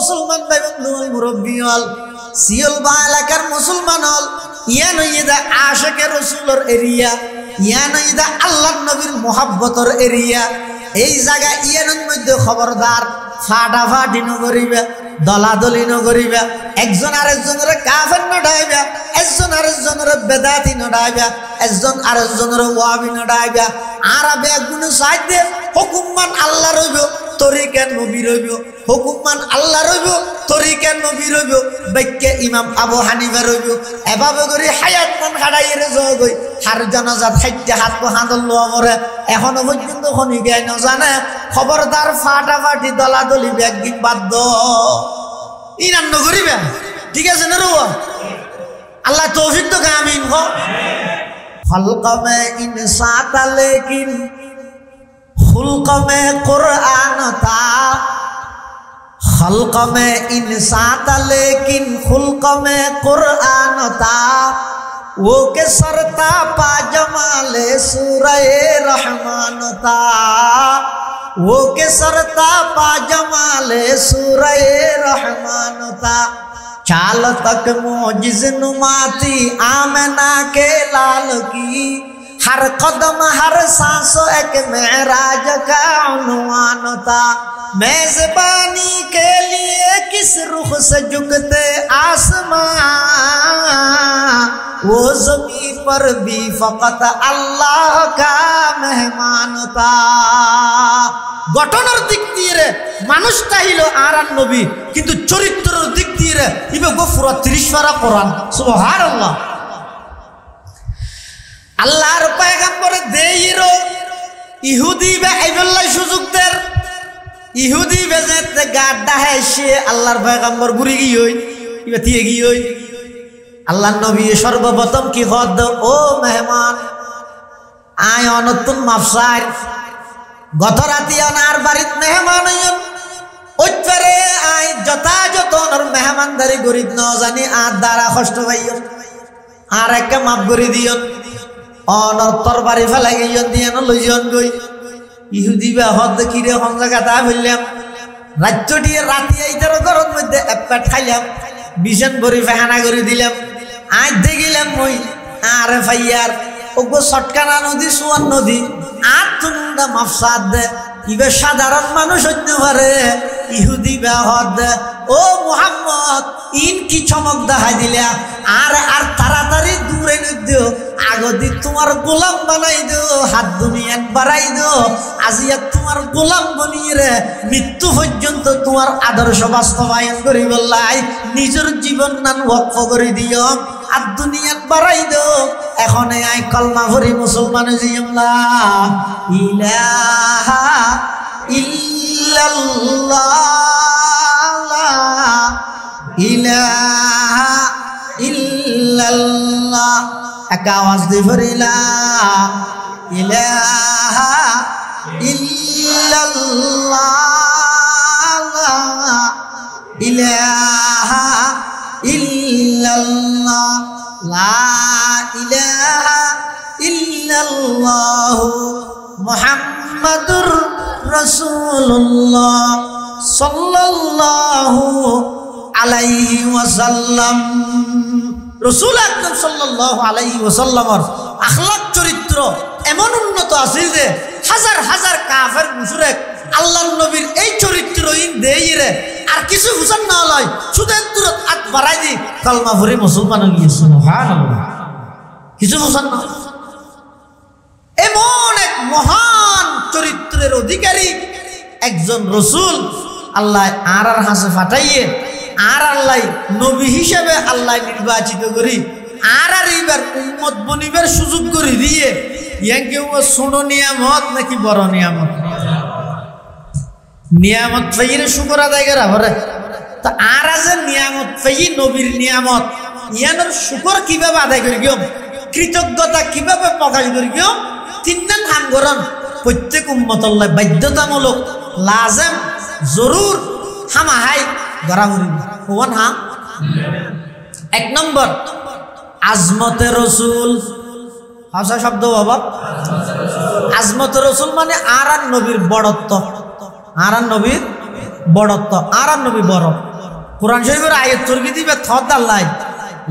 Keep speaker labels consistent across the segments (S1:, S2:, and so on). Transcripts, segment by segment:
S1: মুসলমান ভাই বন্ধু মুরব্বী হল সিওল বা এলাকার মুসলমান হল ইয়া নইদা আশিকে রাসূলের এরিয়া ইয়া নইদা আল্লাহর নবীর মুহাব্বতের এরিয়া এই জায়গা ইয়ানোর মধ্যে খবরদার ফাটাফাটি নগরিবা দলাদলি নগরিবা একজন আরেকজনের কাফের নডাইবা একজন আরেকজনের বেদাতি নডাইবা একজন আরেকজনের ওয়াবি নডাইবা আর বেগুন সাইদে হুকুমমান আল্লাহ রইব তরিকা নবী রইব হুকুমমান আল্লাহ রইব তরিকা নবী রইব বাক্যে ইমাম আবু হানিফা রইব এভাবে করে হায়াত মান কাটাইরে জগই হার জানাজাত খাইতে হাত পা হাঁদল লরে এখনো পর্যন্ত খনি গায় না জানে খবরদার ফাটাফাটি দলাদলি একদিন বাধ্য ইনান নগরিবা ঠিক আছে না রো আল্লাহ তৌফিক তো আমিন গো খলক মে ইনসাত লেকিন खुल्क में कुरान था खल्क में इंसान था लेकिन खुल्क में कुरान था वो के सरता पाजमाले सूरह रहमान था वो के सरता पाजमाले सूरह रहमान था चाल तक मोजिज नुमाती आमना के लाल की हर कदम हर सांस एक मेराज का उन्वान था मेजबानी के लिए किस रुख से झुकते आसमां वो ज़मीन पर भी फकत अल्लाह का मेहमान था গঠনের দিক দিয়ে মানুষটা হইলো আরান নবী কিন্তু চরিত্রের দিক দিয়ে ইবে গফুরা 30 পারা কোরআন সুবহানাল্লাহ আল্লাহর পয়গম্বর দেইরো ইহুদি বে আইবল্লাহ সুযোগদের ইহুদি বেজেতে গাড্ডা হেসে আল্লাহর পয়গম্বর গুরি গিয়ই ইবে দিয়ে গিয়ই আল্লাহর নবী সর্বপ্রথম কি হদ ও মেহমান আয় অনতুন মাফসার গত রাতে আনার বাড়িত মেহমান হইন ওইপারে আয় যথাযথ ওর মেহমানদারি গরিব ন জানি আর দ্বারা কষ্ট পাইও আর একটা মাফ করে দিও অনর তরবারি ফেলাই গিয়ন দিয়ানো লইজন গই ইহুদি বা হদ কিরে হন জায়গা তা বললাম রাজ্যটি রাতি আইতার ঘরের মধ্যে একটা খাইলাম বিজন ভরি ফেহানা করে দিলাম আজ দেখিলাম মই আরে ভাইয়ার ওগো সটকানা নদী সুয়ান নদী আর তুন্দা মাফসাদ দে ইবে সাধারণ মানুষ হইতে পারে ইহুদি বা হদ ও মুহাম্মদ ইন কি চমক দেখাই দিলা আর আর তাড়াতাড়ি দূরে নিদিও আগদি তোমার গোলাম বানাই দিও হাত দুনিয়া বাড়াই দিও আজিয়া তোমার গোলাম বনিয়ে রে মৃত্যু পর্যন্ত তোমার আদর্শ বাস্তবায়ন করি বললাই নিজের জীবন নান ওয়াকফ করে দিও আর দুনিয়া বাড়াই দিও এখন আই কলমা ভরি মুসলমান জিয়াল্লাহ ইলাহা ইল্লাল্লাহ ইলাহা ইল্লাল্লাহ এক আওয়াজ দিয়ে ভরিলা ইলাহা ইল্লাল্লাহ ইলাহা ইল্লাল্লাহ লা ইলাহা ইল্লাল্লাহ মুহাম্মাদুর রাসূলুল্লাহ সাল্লাল্লাহু আলাইহি ওয়াসাল্লাম রাসূল আকরাম সাল্লাল্লাহু আলাইহি ওয়াসাল্লামের আখলাক চরিত্র এমন উন্নত আছে যে হাজার হাজার কাফের মুশরিক আল্লাহর নবীর এই চরিত্রহীন দেইরে আর কিছু বুঝান না লয় সুদের দূরত হাত বাড়াই দি কলমা ভরে মুসলমান হয়ে গিয়েছে সুবহানাল্লাহ কিছু বুঝান না এমন এক মহান চরিত্রের অধিকারী একজন রাসূল আল্লাহ আর হাসে ফাটাইয়ে আর আল্লাহ নবী হিসেবে আল্লাহ নির্বাচিত করি আর এইবার উম্মত বনিবার সুযোগ করে দিয়ে ইয়াকে ও ছোট নিয়ামত নাকি বড় নিয়ামত নিয়ামত পাইয়ে শুকর আদায় করা ভরে তা আর আছে নিয়ামত পাইয়ে নবীর নিয়ামত ইয়ানোর শুকর কিভাবে আদায় করি গিয়ে কৃতজ্ঞতা কিভাবে প্রকাশ করি গিয়ে তিনজন হাম করন প্রত্যেক উম্মতল্লাহ বাধ্যতামূলক লাজেম জরুর হামাহাই ধরা করি কোন হা এক নম্বর আজমতে রসুল ভাষা শব্দ বাবা আজমতে রসুল মানে আর নবীর বড়ত্ব আর নবীর বড়ত্ব আর নবী বড় কোরআন শরীফের আয়াত তুর্কি দিবে থদ আল্লাহ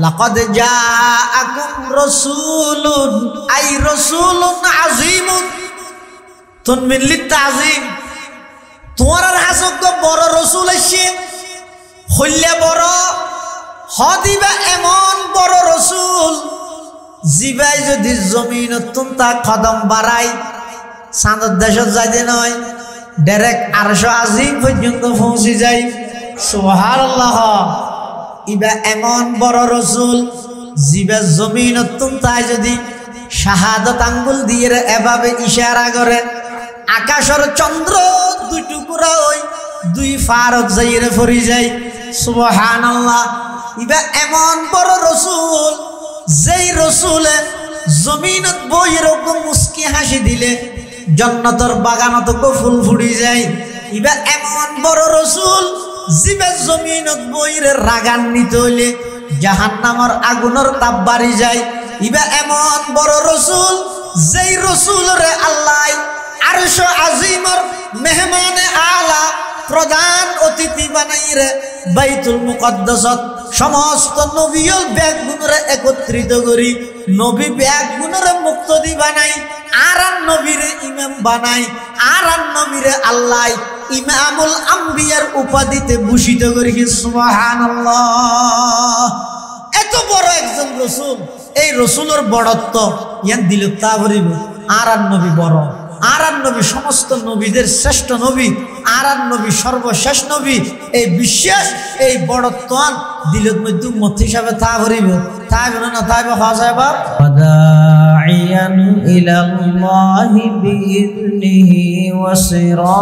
S1: লাকাদ জাআকুম রাসূলুন আই রাসূলুন আযীমুন তুনমিন লিতাযীম তোমার হাসক বড় রাসূল আইছে হইলে বড় হদিবা এমন বড় রাসূল জিবাই যদি জমিনত তা কদম বাড়াই চাঁদের দেশত যাইতে নয় ডাইরেক্ট আরশ আজিম পর্যন্ত পৌঁছে যায় সুবহানাল্লাহ ইবা এমন বড় রাসূল জিবা জমিনত তাই যদি শাহাদাত আঙ্গুল দিয়ে এভাবে ইশারা করে আকাশের চন্দ্র দুই টুকরা হই দুই ফারত যাইরে পড়ি যায় সুবহানাল্লাহ ইবা এমন বড় রাসূল যেই রাসূলে জমিনত বই এরকম মুস্কি হাসি দিলে জান্নাতের বাগানত ফুল ফুটি যায় ইবা এমন বড় রাসূল জিবে জমিনত বইরে রাগান্বিত হইলে জাহান্নামের আগুনের তাপ বাড়ি যায় ইবা এমন বড় রাসূল যেই রাসূলরে আল্লাহ আরশ আজিমের মেহমানে আলা প্রধান অতিথি বানাইরে বাইতুল মুকদ্দাসত সমস্ত নবীল ব্যাগগুনরে একত্রিত করি নবী ব্যাগগুনরে মুক্তদি বানাই আর নবীরে ইমাম বানাই আর নবীরে আল্লাহ ইমামুল আম্বিয়ার উপাধিতে ভূষিত করি সুবহানাল্লাহ এত বড় একজন রাসূল এই রাসূলের বড়ত্ব ইয়ান দিল তা ভরিব আর নবী বড় আর নবী সমস্ত নবীদের শ্রেষ্ঠ নবী আর নবী সর্বশেষ নবী এই বিশেষ এই বড়ত্ব দিলত মধ্যে উম্মত হিসাবে তা ভরিব তাই বলে না তাই বা যাবা ওয়াদাইয়ান ইলাল্লাহি বিইذনিহি ওয়া সিরাজাম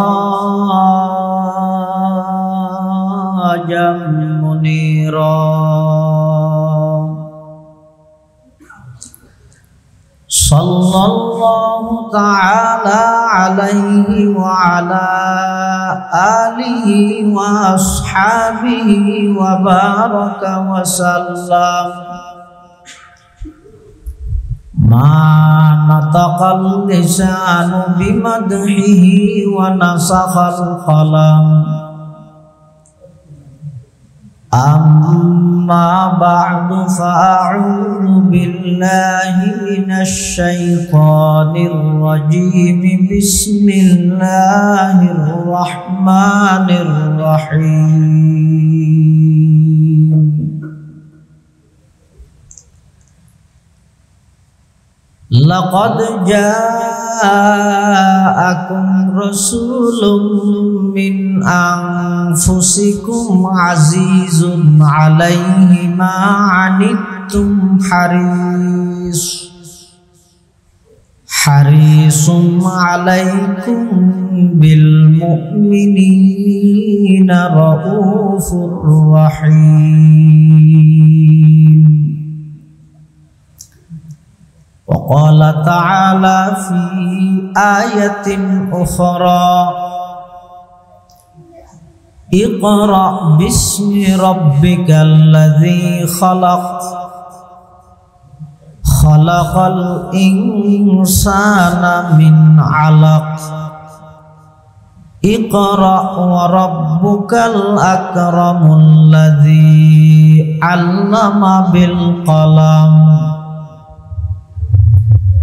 S1: মুনীরা সাল্লাল্লাহু তাআলা আলাইহি ওয়া আলা আলিহি ওয়া আসহাবিহি ওয়া বারাকা ওয়া সাল্লাম মা নাতাকাল লিসানু বিমাদহিহি ওয়া নাসাখাল কলাম أما بعد فأعوذ بالله من الشيطان الرجيم بسم الله الرحمن الرحيم لقد جاءكم رسول من أنفسكم عزيز عليه ما عنتم حريص عليكم بالمؤمنين رؤوف رحيم وقال تعالى في آية أخرى اقرأ باسم ربك الذي خلق الإنسان من علق اقرأ وربك الأكرم الذي علم بالقلم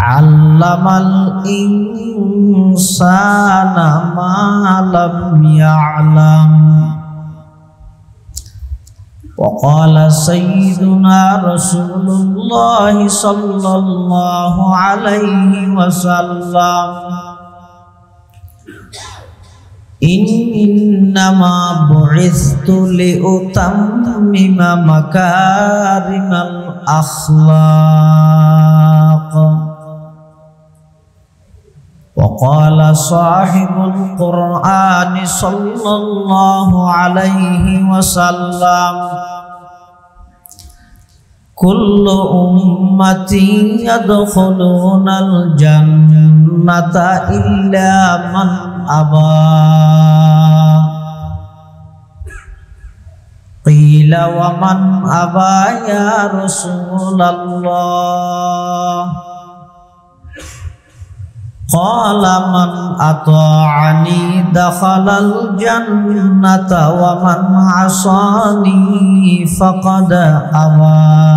S1: علم الإنسان ما لم يعلم وقال سيدنا رسول الله صلى الله عليه وسلم إنما بعثت لأتمم مكارم الأخلاق وقال صاحب القرآن صلى الله عليه وسلم كل أمتي يدخلون الجنة إلا من أبى قيل ومن أبى يا رسول الله قال من أطاعني دخل الجنة ومن عصاني فقد أبى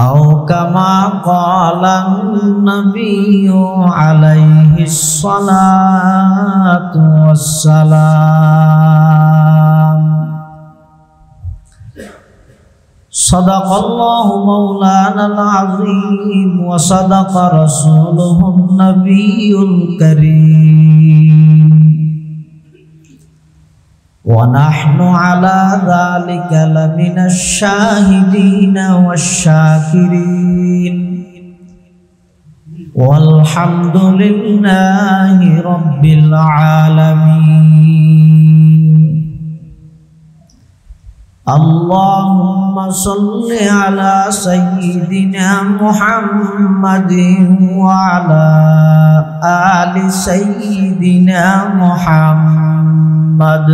S1: أو كما قال النبي عليه الصلاة والسلام صدق الله مولانا العظيم وصدق رسوله النبي الكريم ونحن على ذلك لمن الشاهدين والشاكرين والحمد لله رب العالمين اللهم صل على سيدنا محمد وعلى آل سيدنا محمد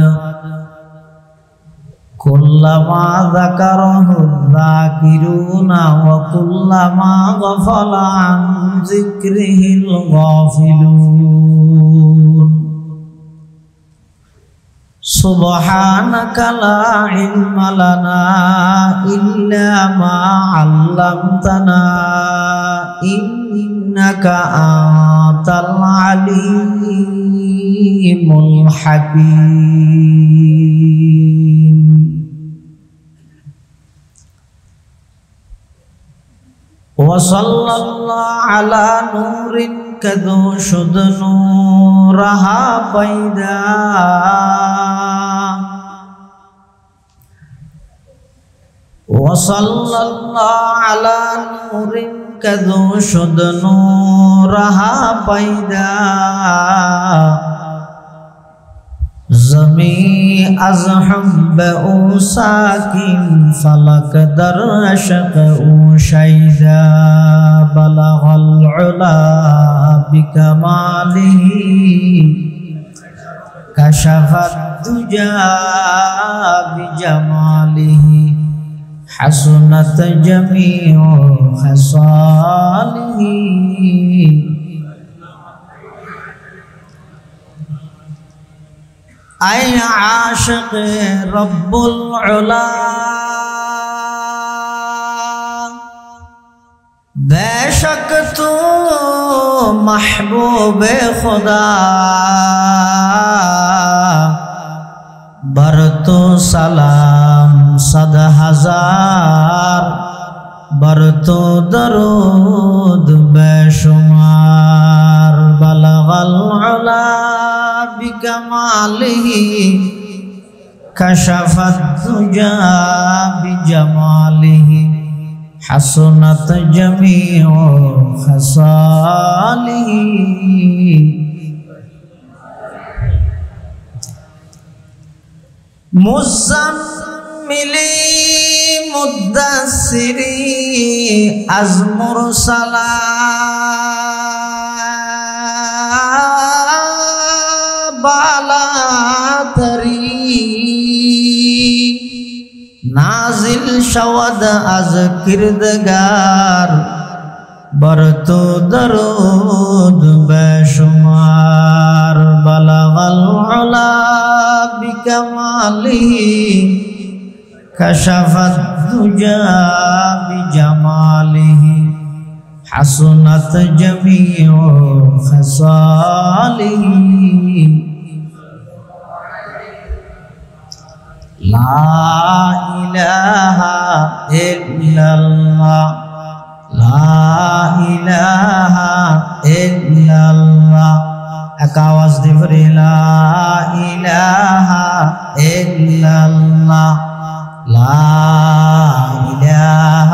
S1: كلما ذكره الذاكرون وكلما غفل عن ذكره الغافلون سبحانك لا علم لنا إلا ما علمتنا إنك أنت العليم الحكيم وصلى الله على نور كذو شد نورها پیدا وصلى الله على نور كذو شد نورها پیدا زمین از حب او ساکن فلک در عشق او شیدا بلغ العلا بکماله کشف الدجا بجماله حسنت جمیع خصاله اے عاشق رب العلا بے شک تو محبوب خدا بر تو سلام صد ہزار بر تو درود بے شمار بلغ العلا بکماله کشف الدجا بجماله حسنت جمیع خصاله مزملی مدثری از مرسلات بالاتری نازل شود از کردگار بر تو درود بے شمار بلغ العلا بکماله کشف الدجا بجماله حسنت جمیع خصاله لا إله إلا الله لا إله إلا الله أكاواز دفري لا إله إلا الله لا إله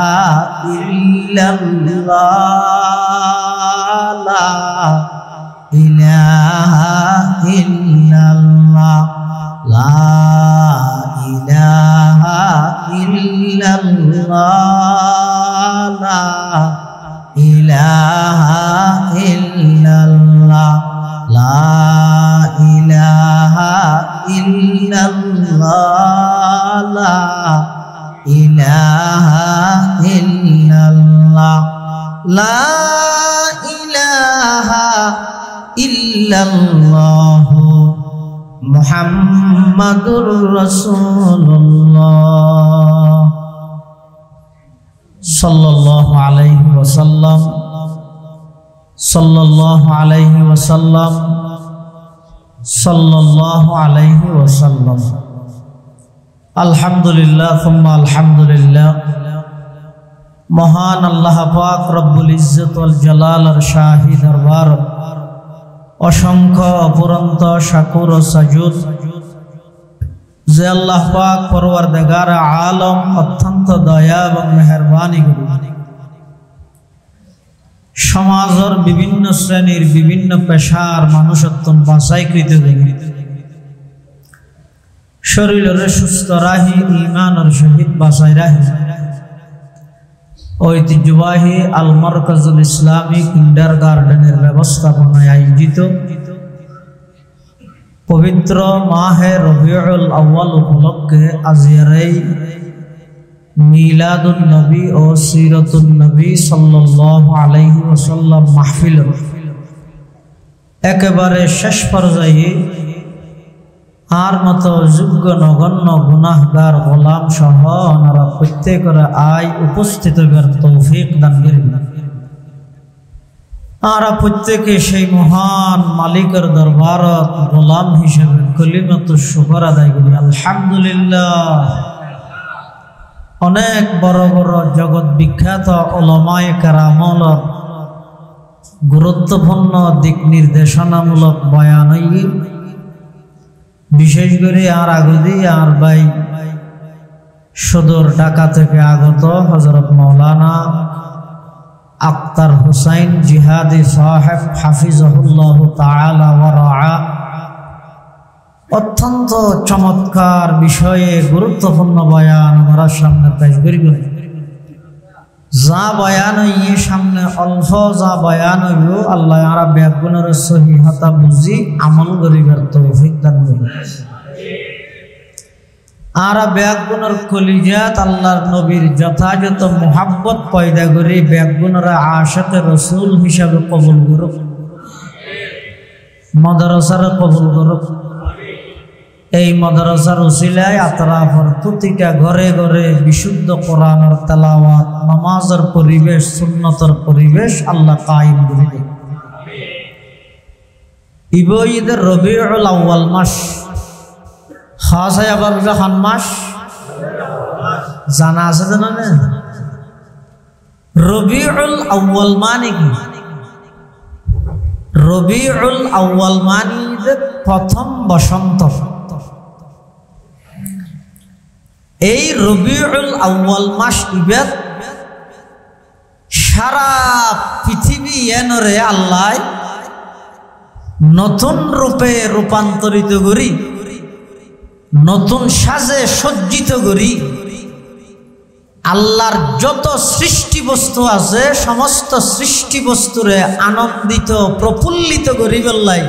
S1: إلا الله لا إله إلا الله لا إله إلا الله لا إله إلا الله لا إله إلا الله لا إله إلا الله
S2: ইল্লাল্লাহু মুহাম্মাদুর রাসূলুল্লাহ সাল্লাল্লাহু আলাইহি ওয়াসাল্লাম সাল্লাল্লাহু আলাইহি ওয়াসাল্লাম সাল্লাল্লাহু আলাইহি ওয়াসাল্লাম। আলহামদুলিল্লাহ সুম্মা আলহামদুলিল্লাহ। মহান আল্লাহ পাক রব্বুল ইজ্জত ওয়াল জালালের শাহী দরবার অসংখ্য অপুরন্ত শাকুর ও সাজুদ যে আল্লাহ পাক পরওয়ারদিগার আলম অত্যন্ত দয়া এবং মেহেরবানি করি সমাজের বিভিন্ন শ্রেণীর বিভিন্ন পেশার মানুষত্ব বাছাইকৃত করি শরীরের সুস্থ রাহি ঈমানের সহিত বাছাই রাহি ঐতিহ্যবাহী আল মারকাজুল ইসলামী কিন্ডারগার্ডেনের ব্যবস্থাপনায় আয়োজিত পবিত্র মাহে রবিউল আউয়াল উপলক্ষে আজিয়ার এই মিলাদুন নবী ও সিরাতুন নবী সাল্লাল্লাহু আলাইহি ওয়াসাল্লাম মাহফিল একেবারে শেষ পর্যায়ে আর মতো যোগ্য নগণ্য গুনাহগার গোলাম সহ ওনারা প্রত্যেকের আয় উপস্থিত হবার তৌফিক দান করেন। আমরা প্রত্যেকে সেই মহান মালিকের দরবারত গোলাম হিসেবে কলিমাত শুকর আদায় করি আলহামদুলিল্লাহ। অনেক বড় বড় জগৎ বিখ্যাত উলামায়ে কেরামর গুরুত্বপূর্ণ দিক নির্দেশনামূলক বয়ান বিশেষ করে আর আগদি আর ভাই সদর ঢাকা থেকে আগত হযরত মাওলানা আক্তার হুসাইন জিহাদি সাহেব হাফিজাহুল্লাহ তাআলা ওয়া রাআ অত্যন্ত চমৎকার বিষয়ে গুরুত্বপূর্ণ বয়ান আমার সামনে পেশ করিবেন। যা বয়ান হইয়ে সামনে অল্প যা বয়ান হইব আল্লাহ আরা ব্যাগুণের সহিহতা বুঝি আমল করিবার তৌফিক দান করুন। আরা ব্যাগুণের কলিজাত আল্লাহর নবীর যথাযথ মুহাব্বত পয়দা করে ব্যাগুণেরা আশিকে রাসূল হিসাবে কবুল করুক, মাদ্রাসার কবুল করুক। এই মাদ্রাসার উসিলায় আতরাফের প্রতিটা ঘরে ঘরে বিশুদ্ধ কোরআনের তেলাওয়াত, নামাজের পরিবেশ, সুন্নতের পরিবেশ আল্লাহ কায়েম করে দেন। ঈদের রবিউল আউয়াল মাস খাস হয় আবার খান মাস জানা আছে জানা না? রবিউল আউয়াল মানে কি? রবিউল আউয়াল মানে প্রথম বসন্ত। এই রবিউল আউয়াল মাস ইবাদ সারা পৃথিবী এনরে আল্লাহ নতুন রূপে রূপান্তরিত করি, নতুন সাজে সজ্জিত করি আল্লাহর যত সৃষ্টি বস্তু আছে সমস্ত সৃষ্টি বস্তুরে আনন্দিত প্রফুল্লিত করি বললাই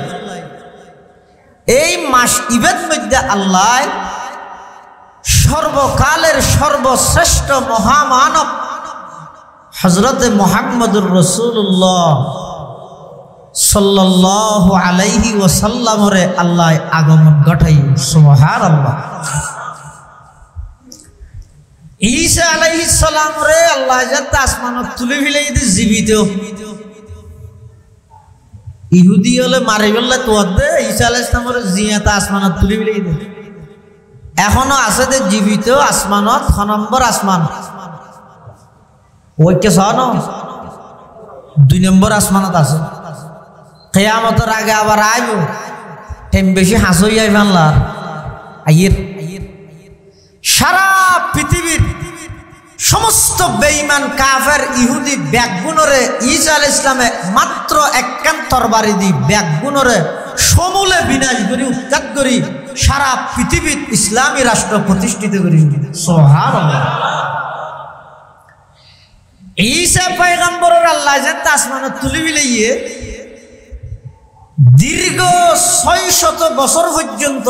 S2: এই মাস ইবাদ মধ্যে আল্লাহ সর্বকালের সর্বশ্রেষ্ঠ মহামানব হযরতে মুহাম্মদুর রাসূলুল্লাহ সাল্লাল্লাহু আলাইহি ওয়াসাল্লামরে আল্লাহ আগমন ঘটাই। সুবহানাল্লাহ। ঈসা আলাইহিস সালাম রে আল্লাহ যাতে আসমানত তুলে ফেলাই দি জীবিত। ইহুদি হলে মারি বললে তো দে ঈসা আলাইহিস সালামরে জিয়াতা আসমানত তুলে ফেলাই দে। এখনো আছে যে জীবিত আসমানত 6 নম্বর আসমান ওইকে সনো 2 নম্বর আসমানত আছে। কিয়ামতের আগে আবার আইব টাইম বেশি হাসই আইব আল্লাহর আইয়ের সারা পৃথিবীর সমস্ত বেঈমান কাফের ইহুদি ব্যাগুনরে ঈসা আলাইহিস সালামে মাত্র একখান তরবারি দি ব্যাগুনরে সমূলে বিনাশ করি উৎখাত করি সারা পৃথিবীর ইসলামী রাষ্ট্র প্রতিষ্ঠিত করি। সুবহানাল্লাহ। ঈসা পয়গম্বরের আল্লাহ যে আসমানে তুলি বিলাইয়ে দীর্ঘ 600 বছর পর্যন্ত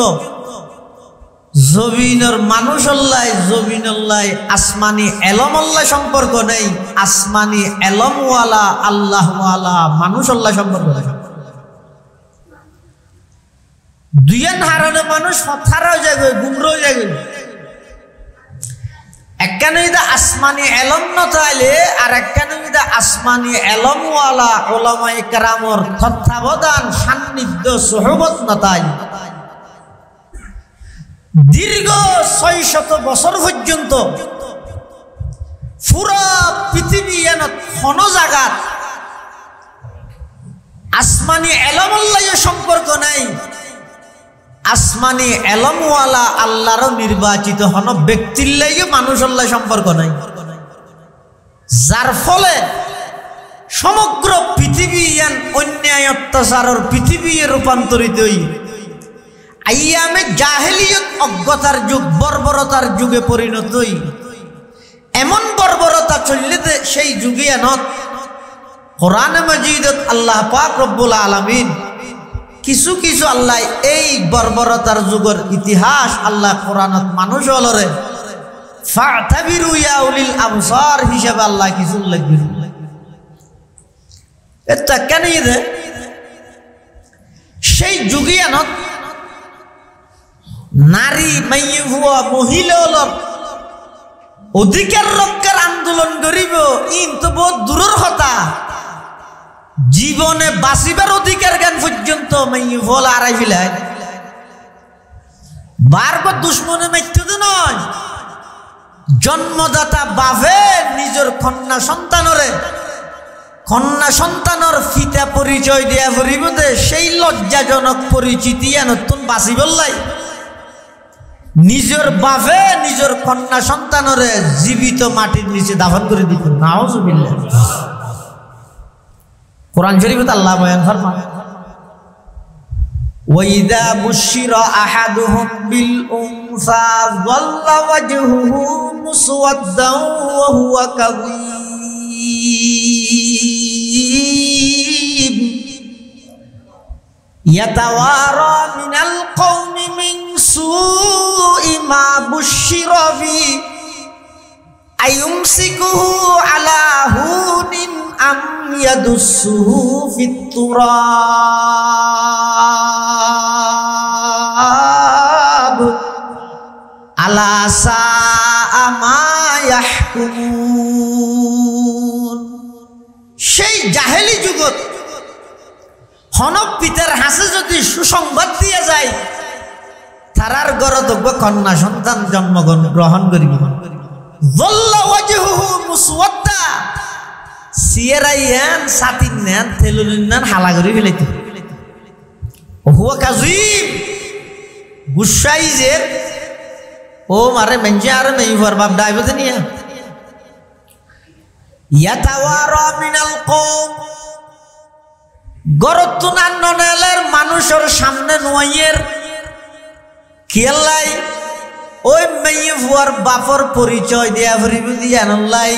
S2: জমিনের মানুষ আল্লাহ জমিন আল্লাহ আসমানি এলম আল্লাহ সম্পর্ক নেই, আসমানি এলমওয়ালা আল্লাহওয়ালা মানুষ আল্লাহ সম্পর্ক নেই। দুইয়ান হারানো মানুষ হতারাও যাবে গুমরাও যাবে একখানে আসমানি এলম নতাইলে আর একখানে আসমানি এলমওয়ালা ওলামায়ে কেরামর তত্ত্বাবধান সান্নিধ্য সোহবত নতাইলে দীর্ঘ 600 বছর পর্যন্ত পুরো পৃথিবী কোন জায়গা আসমানি এলমল্লাই সম্পর্ক নাই আসমানি এলমওয়ালা আল্লাহর নির্বাচিত হন ব্যক্তির লাগে মানুষের সম্পর্ক নাই যার ফলে সমগ্র পৃথিবী অন্যায় অত্যাচারের পৃথিবী রূপান্তরিত হই আইয়ামে জাহেলিয়ত অজ্ঞতার যুগ বর্বরতার যুগে পরিণত হই এমন বর্বরতা চললে সেই যুগে আনত কোরআন মাজিদত আল্লাহ পাক রব্বুল আলামিন কিছু কিছু আল্লাহ এই বর্বরতার যুগের ইতিহাস আল্লাহ কোরআনত মানুষ হলরে ফাতাবিরু ইয়া উলিল আবসার হিসাবে আল্লাহ কিছু উল্লেখ করেন এটা কেন সেই যুগে আনত নারী মাইয়ে ভুয়া মহিলা অধিকার রক্ষার আন্দোলন করিব কিন্তু বহুত দূরের কথা জীবনে বাঁচিবার অধিকার জ্ঞান পর্যন্ত মাইয়ে ভুয়া আড়াই ফেলায় বারবার দুশ্মনে মৃত্যুতে নয় জন্মদাতা বাপে নিজের কন্যা সন্তানের পিতা পরিচয় দিয়া ফুরিব দে সেই লজ্জাজনক পরিচিতি নতুন বাঁচি বললাই নিজের বাপে নিজের কন্যা সন্তানরে জীবিত মাটির নিচে দাফন করে দিত নাউজুবিল্লাহ কোরআন শরীফে আল্লাহ বয়ান ফরমান ওয়াইদা বুশিরা আহাদুহুম বিল উনসা যাল্লা ওয়াজহুহু মুসওয়াদ্দান ওয়া হুয়া কাযীব ইয়াতাওয়ারা মিনাল কওমি মিন সুই মা বুশিরা বি আইয়ুমসিকুহু আলা হুনিন আম ইয়াদুসুহু ফিত তুরাব আলা সাআ মা ইয়াহকুমুন সেই জাহেলি যুগত হনক পিতার হাসে যদি সুসংবাদ দিয়ে যায় তারার ঘরে দেখব কন্যা সন্তান জন্মগ্রহণ করিব যাল্লা ওয়াজহুহু মুসওয়াদ্দা সিয়ারাইয়ান সাতিন নেন তেলুলিনান হালা করে ফেলাইতে হুয়া কাযীব গুসাইজের ও মারে মেঞ্জে আর মেই ফরবাব ডাইবতে নিয়া ইয়াতাওয়ারা মিনাল কওম গরতুনান ননেলের মানুষের সামনে নোয়াইয়ের খেলাই ওই মেয়ে ফুয়ার বাপর পরিচয় দেয়া ফুরিব দিয়া নলাই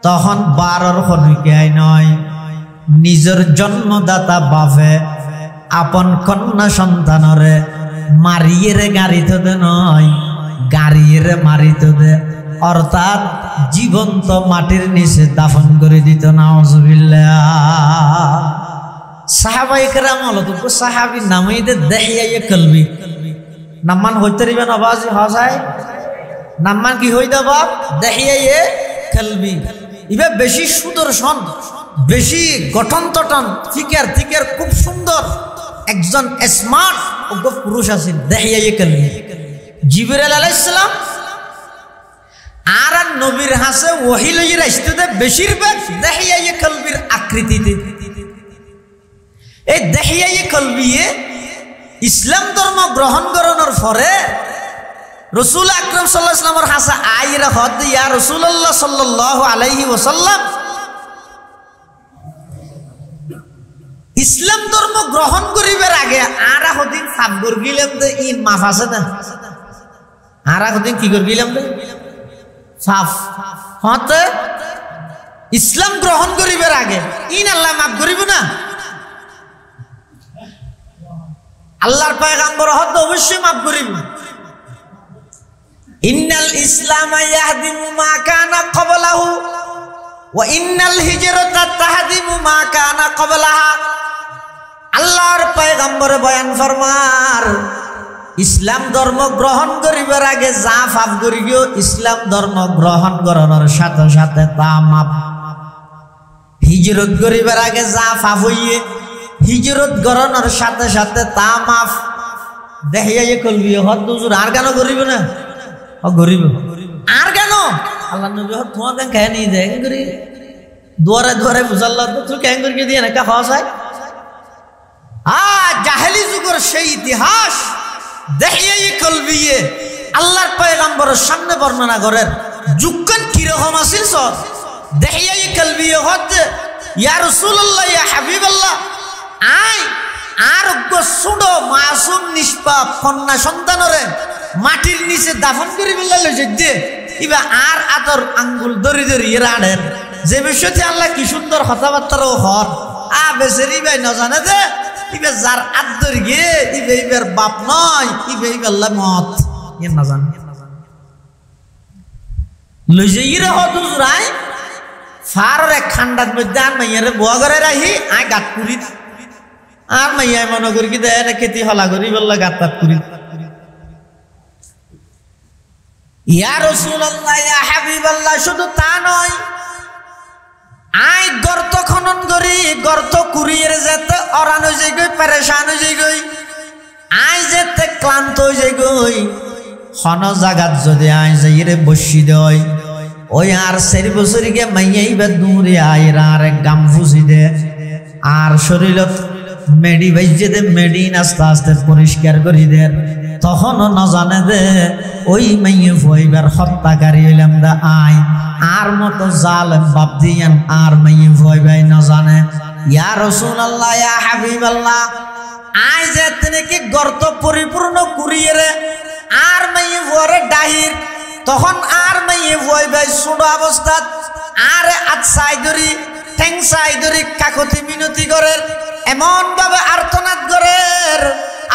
S2: তখন বারর হনুকাই নয় নিজের জন্মদাতা বাপে আপন কন্যা সন্তানরে মারিয়ে রে গাড়িতে দে নয় গাড়িয়ে রে মারিত দে অর্থাৎ জীবন্ত মাটির নিচে দাফন করে দিত নাউজুবিল্লাহ সাহাবায়ে কেরাম হলো তো সাহাবী নামই দে দেহিয়া কলবি নামান হইতে রিবেন আওয়াজ হাসায় নামান কি হই দা বাপ দেহিয়া কলবি ইবে বেশি সুদর্শন বেশি গঠন তটন ফিকার খুব সুন্দর একজন স্মার্ট ওগো পুরুষ আছেন দেহিয়া কলবি জিবরাইল আলাইহিস সালাম আর নবীর হাসে ওহী লইয়া আসতে বেশিরভাগ দেহিয়া কলবির আকৃতিতে এই দেহিয়া কলবিয়ে ইসলাম ধর্ম গ্রহণ করানোর পরে রাসূল আকরাম সাল্লাল্লাহু আলাইহি ওয়াসাল্লামের হাসা আইরা হদ ইয়া রাসূলুল্লাহ সাল্লাল্লাহু আলাইহি ওয়াসাল্লাম ইসলাম ধর্ম গ্রহণ করিবার আগে আরা হদিন সাব গিলাম দে ইন মাফ আছে না আরা হদিন কি গিলাম দে সাফ হতে ইসলাম গ্রহণ করিবার আগে ইন আল্লাহ মাফ করিব না আল্লাহর পয়গম্বর হদ অবশ্যই মাফ করিব ইন্নাল ইসলাম ইয়াহদিমু মা কানা ক্বাবলাহু ওয়া ইন্নাল হিজরাতা তাহদিমু মা কানা ক্বাবলাহা আল্লাহর পয়গম্বর বয়ান ফরমার ইসলাম ধর্ম গ্রহণ করিবার আগে যা পাপ করিও ইসলাম ধর্ম গ্রহণ করানোর সাথে সাথে তা মাপ। হিজরত করিবার আগে যা পাপ হইয়ে হিজরত করানোর সাথে সাথে তা মাফ। দেখিয়ে কলবি হত হুজুর আর কেন করিব না গরিব আর কেন আল্লাহ নবী হত তোমার কেন খেয়ে নিয়ে যায় করি দুয়ারে দুয়ারে বুঝাল্লাহ তুই কেন করিয়ে দিয়ে না খাওয়া যায়। জাহেলি যুগের সেই ইতিহাস দেখিয়ে কলবি আল্লাহর পয়গম্বরের সামনে বর্ণনা করেন যুগন কিরকম আছিল সব দেখিয়ে কলবি হত ইয়া রাসূলুল্লাহ ইয়া হাবিবাল্লাহ আই আরোগ্য সুডো মাসুম নিষ্পাপ কন্যা সন্তানরে মাটির নিচে দাফন করে ফেললে যে ইবা আর আদর আঙ্গুল দরি দরি রাড়েন যে বিষয়টি আল্লাহ কি সুন্দর কথাবার্তারও হর বেচারি ভাই না জানে যে ইবে যার আদর গিয়ে ইবে ইবের বাপ নয় ইবে ইবেল্লা মত ইয়ে না জান লই যে ইরে হদুজ রাই ফার এক খান্ডার মধ্যে আর মাইয়ারে বুয়া করে রাহি আয় গাত পুরি আর মাইয়া মনে করি কি দেয় না খেতি হলা করি বললা গাত পুরি। ইয়া রাসূলুল্লাহ ইয়া হাবিবাল্লাহ শুধু তা নয় আই গর্ত খনন করি গর্ত কুড়িয়ে যেতে অরান হয়ে যাই গই পেরেশান হয়ে যাই গই আই যেতে ক্লান্ত হয়ে যাই গই হন জাগাত যদি আই যাই রে বসি দেয় ওই আর 4 বছরকে মাইয়াই বা দূরে আইরা আর গাম ফুসি দে আর শরীরত মেডি ভাইজে দে মেডিন আস্তে আস্তে পরিষ্কার করি দে তখনও না জানে দে ওই মাইয়ে ভইবার হত্যাকারী হইলাম দা আই আর মতো জালেম বাপ দিয়ান আর মাইয়ে ভয় ভাই না জানে। ইয়া রাসূলুল্লাহ ইয়া হাবিবাল্লাহ আই যে তেনে গর্ত পরিপূর্ণ কুড়িয়ে রে আর মাইয়ে ভরে ডাহির তখন আর মাইয়ে ভয় ভাই ছোট অবস্থাত আর আচ্ছাই ধরি ঠেংসাই ধরি কাকতি মিনতি করে এমন ভাবে আর্তনাদ করে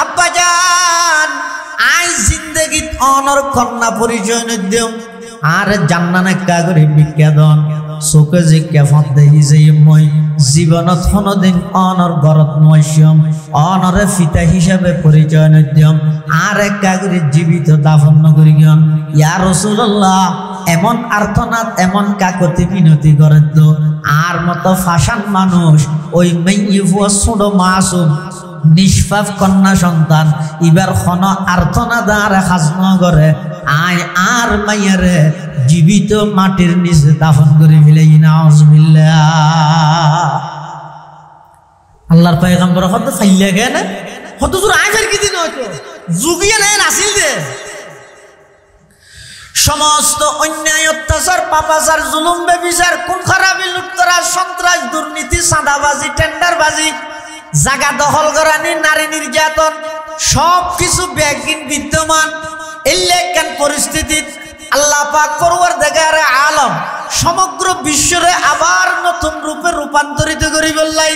S2: আব্বাজান আই জিন্দেগিত অনর কন্যা পরিচয় নদ্যম আর জান্নানে কাগরি বিজ্ঞাদন চোখে যে কেফত দেখি যে মই জীবনত কোনোদিন অনর গরত নয়সম অনরে ফিতা হিসাবে পরিচয় নদ্যম আর এক কাগরি জীবিত দাফন নগরী গন। ইয়া রাসূলুল্লাহ এমন আর্তনাদ এমন কাকতি মিনতি করে তো আর মতো ফাশান মানুষ ওই মেয়ে ফুয়া ছোট মাসুম নিষ্পাপ কন্যা সন্তান ইবার খন আর্তনাদ আর হাজম করে আয় আর মাইয়ারে জীবিত মাটির নিচে দাফন করে ফেলে নাউজুবিল্লাহ। আল্লাহর পয়গম্বর কত ফাইলে গেল কত জোর আয় ফের কি দিন হয়তো যুগিয়ে নেন আসিল দে সমস্ত অন্যায় অত্যাচার পাপাচার জুলুম বেবিচার কোন খারাপি লুটতরাজ সন্ত্রাস দুর্নীতি চাঁদাবাজি টেন্ডারবাজি জায়গা দখল করানি নারী নির্যাতন সব কিছু ব্যাগিন বিদ্যমান এলাকান পরিস্থিতিত আল্লাহ পাক পরওয়ারদিগার আলম সমগ্র বিশ্বরে আবার নতুন রূপে রূপান্তরিত করি বললাই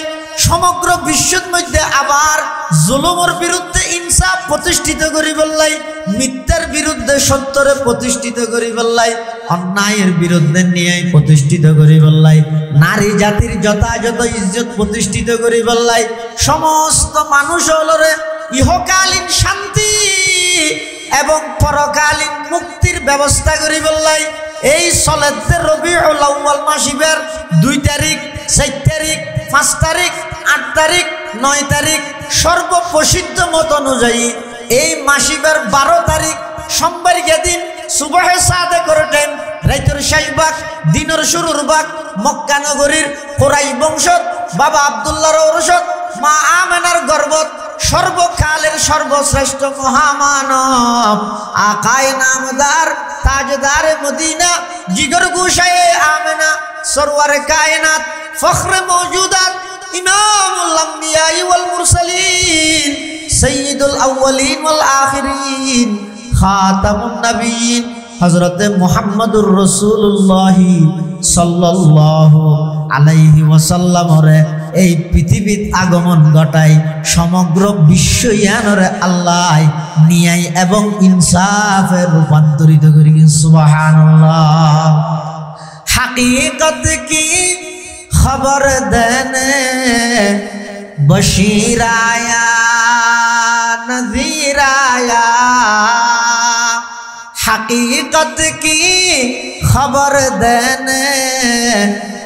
S2: সমগ্র বিশ্বের মধ্যে আবার জুলুমের বিরুদ্ধে ইনসাফ প্রতিষ্ঠিত করি বললাই মিথ্যার বিরুদ্ধে সত্যরে প্রতিষ্ঠিত করি বললাই অন্যায়ের বিরুদ্ধে ন্যায় প্রতিষ্ঠিত করি বললাই নারী জাতির যথাযথ ইজ্জত প্রতিষ্ঠিত করি বললাই সমস্ত মানুষ হলরে ইহকালীন শান্তি এবং পরকালীন মুক্তির ব্যবস্থা করি বললাই এই সলেতে রবিউল আউয়াল মাসিবের 2 তারিখ 4 তারিখ 5 তারিখ 8 তারিখ 9 তারিখ সর্বপ্রসিদ্ধ মত অনুযায়ী এই মাসিবের 12 তারিখ সোমবার দিন সুবহে সাদে করে টাইম রাইতের শেষ ভাগ দিনের শুরুর ভাগ মক্কা নগরীর কুরাইশ বংশত বাবা আব্দুল্লাহর ঔরসত মা আমেনার গর্ভত সর্বকালের সর্বশ্রেষ্ঠ মহামানব আকায়ে নামদার তাজদারে মদিনা জিগর গুশায়ে আমেনা সরওয়ারে কায়নাত ফখরে মওজুদাত ইমামুল আম্বিয়া ওয়াল মুরসালিন সাইয়্যিদুল আউওয়ালিন ওয়াল আখিরিন খাতামুন নবিয়্যিন হযরতে মুহাম্মদুর রাসূলুল্লাহ সাল্লাল্লাহু আলাইহি ওয়াসাল্লামরে এই পৃথিবীত আগমন ঘটাই সমগ্র বিশ্বয়ানরে আল্লাহ নিয়াই এবং ইনসাফে রূপান্তরিত করি সুবহানাল্লাহ। হাকিকত কি খবর দেনে बशीर आया नज़ीर आया, हकीकत की खबर देने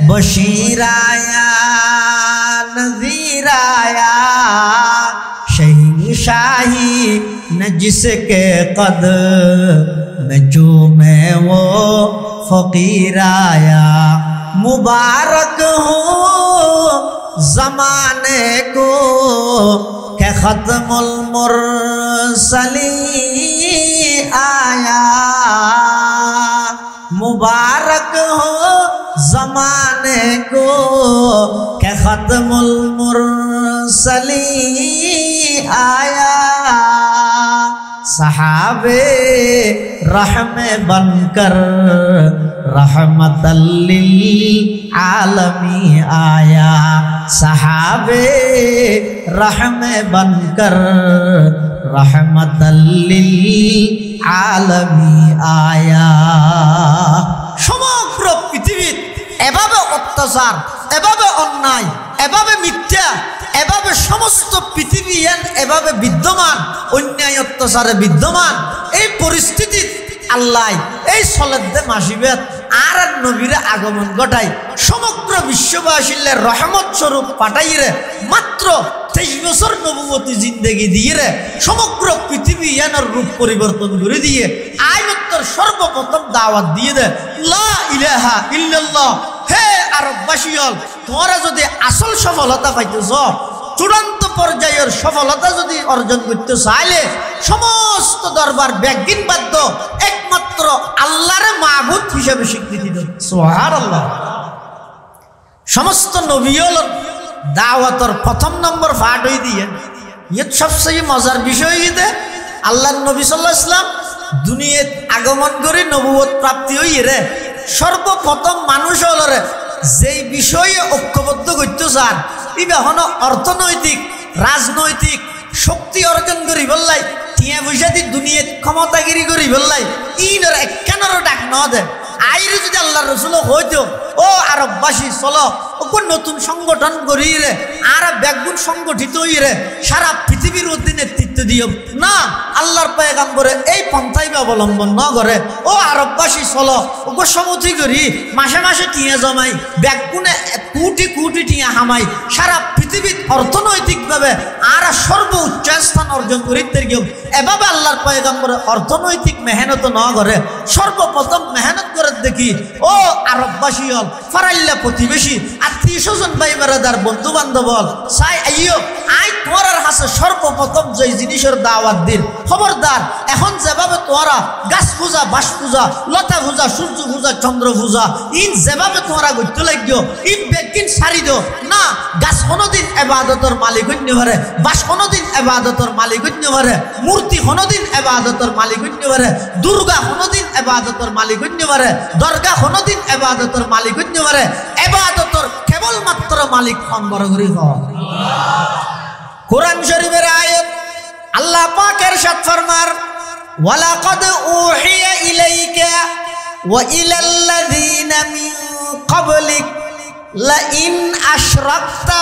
S2: बशीर आया नज़ीर आया, शहंशाही न जिसके कद में चूमे वो फकीर आया। मुबारक हो ज़माने को के ख़त्मुल मुरसलीन आया, मुबारक हो ज़माने को के ख़त्मुल मुरसलीन आया। सहाबे रहमे बनकर रहमतल लिल आलमी आया, सहाबे रहमे बनकर रहमतल लिल आलमी आया। সমগ্র পৃথিবীত এভাবে অত্যাচার, এভাবে অন্যায়, এভাবে মিথ্যা, এভাবে সমস্ত পৃথিবী এভাবে বিদ্যমান, অন্যায় অত্যাচারে বিদ্যমান। এই পরিস্থিতি আল্লাহ এই সলেদ্দে মাসিবেত আর নবীরে আগমন ঘটাই সমগ্র বিশ্ববাসীর রহমত স্বরূপ পাঠাইরে মাত্র 23 বছর নবুয়তি জিন্দেগি দিয়ে রে সমগ্র পৃথিবী এর রূপ পরিবর্তন করে দিয়ে আইনত্তর সর্বপ্রথম দাওয়াত দিয়ে দে লা ইলাহা ইল্লাল্লাহ। হে আরববাসী হল, তোমরা যদি আসল সফলতা পাইতেছ, চূড়ান্ত পর্যায়ের সফলতা যদি অর্জন করতে চাইলে সমস্ত দরবার ব্যাগিন বাধ্য একমাত্র আল্লাহর মাবুদ হিসেবে স্বীকৃতি দেন। সুবহানাল্লাহ। সমস্ত নবীর দাওয়াতর প্রথম নম্বর পাঠ হয়ে দিয়ে ইয়ে সবচেয়ে মজার বিষয় ইয়ে আল্লাহর নবী সাল্লাল্লাহু আলাইহি ওয়াসাল্লাম দুনিয়াত আগমন করে নবুয়ত প্রাপ্তি হইয়ে রে সর্বপ্রথম মানুষ হলরে যেই বিষয়ে ঐক্যবদ্ধ করতে চান ইবা হন অর্থনৈতিক রাজনৈতিক শক্তি অর্জন করি বললাই টিয়া পয়সা দি দুনিয়াত ক্ষমতাগিরি করি বললাই ইনর একখানারও ডাক ন দে আইরে যদি আল্লাহর রাসূল হইতো ও আরববাসী চলো ওকে নতুন সংগঠন করিয়ে আর ব্যাগুন সংগঠিত হইরে সারা পৃথিবীর অধীনে নেতৃত্ব দিও না, আল্লাহর পয়গম্বরে এই পন্থাই অবলম্বন ন করে ও আরববাসী চলো ওকে সমুথি করি মাসে মাসে টিয়া জমাই ব্যাগুনে কোটি কোটি টিয়া হামাই সারা পৃথিবীর অর্থনৈতিকভাবে আর সর্বোচ্চ স্থান অর্জন করিতে গিয়ে এভাবে আল্লাহর পয়গম্বরে অর্থনৈতিক মেহনত ন করে সর্বপ্রথম মেহনত করে দেখি ও আরববাসী হল ফারাইল্লা প্রতিবেশী আত্মীয় স্বজন ভাই বেড়াদার বন্ধু বান্ধব হল চাই আইও আই তোমার হাসে সর্বপ্রথম যে জিনিসের দাওয়াত দিন খবরদার এখন যেভাবে তোমরা গাছ পূজা বাস পূজা লতা পূজা সূর্য পূজা চন্দ্র পূজা ইন যেভাবে তোমরা গড়তে লাগিও ইন বেকিন সারি দো না, গাছ কোনোদিন এবাদতর মালিক হইতে পারে, বাস কোনোদিন এবাদতর মালিক হইতে পারে, মূর্তি কোনোদিন এবাদতর মালিক হইতে পারে, দুর্গা কোনোদিন এবাদতর মালিক হইতে পারে, দরগা কোনোদিন এবাদতর মালিক হইতে পারে, এবাদতর কেবলমাত্র মালিক কোন বড় করে হয় কোরআন শরীফের আয়াত আল্লাহ পাক ইরশাদ ফরমার ওয়ালাকাদ উহিয়া ইলাইকা ওয়া ইলাল্লাযীনা মিন ক্বাবলিক লা ইন আশরাকতা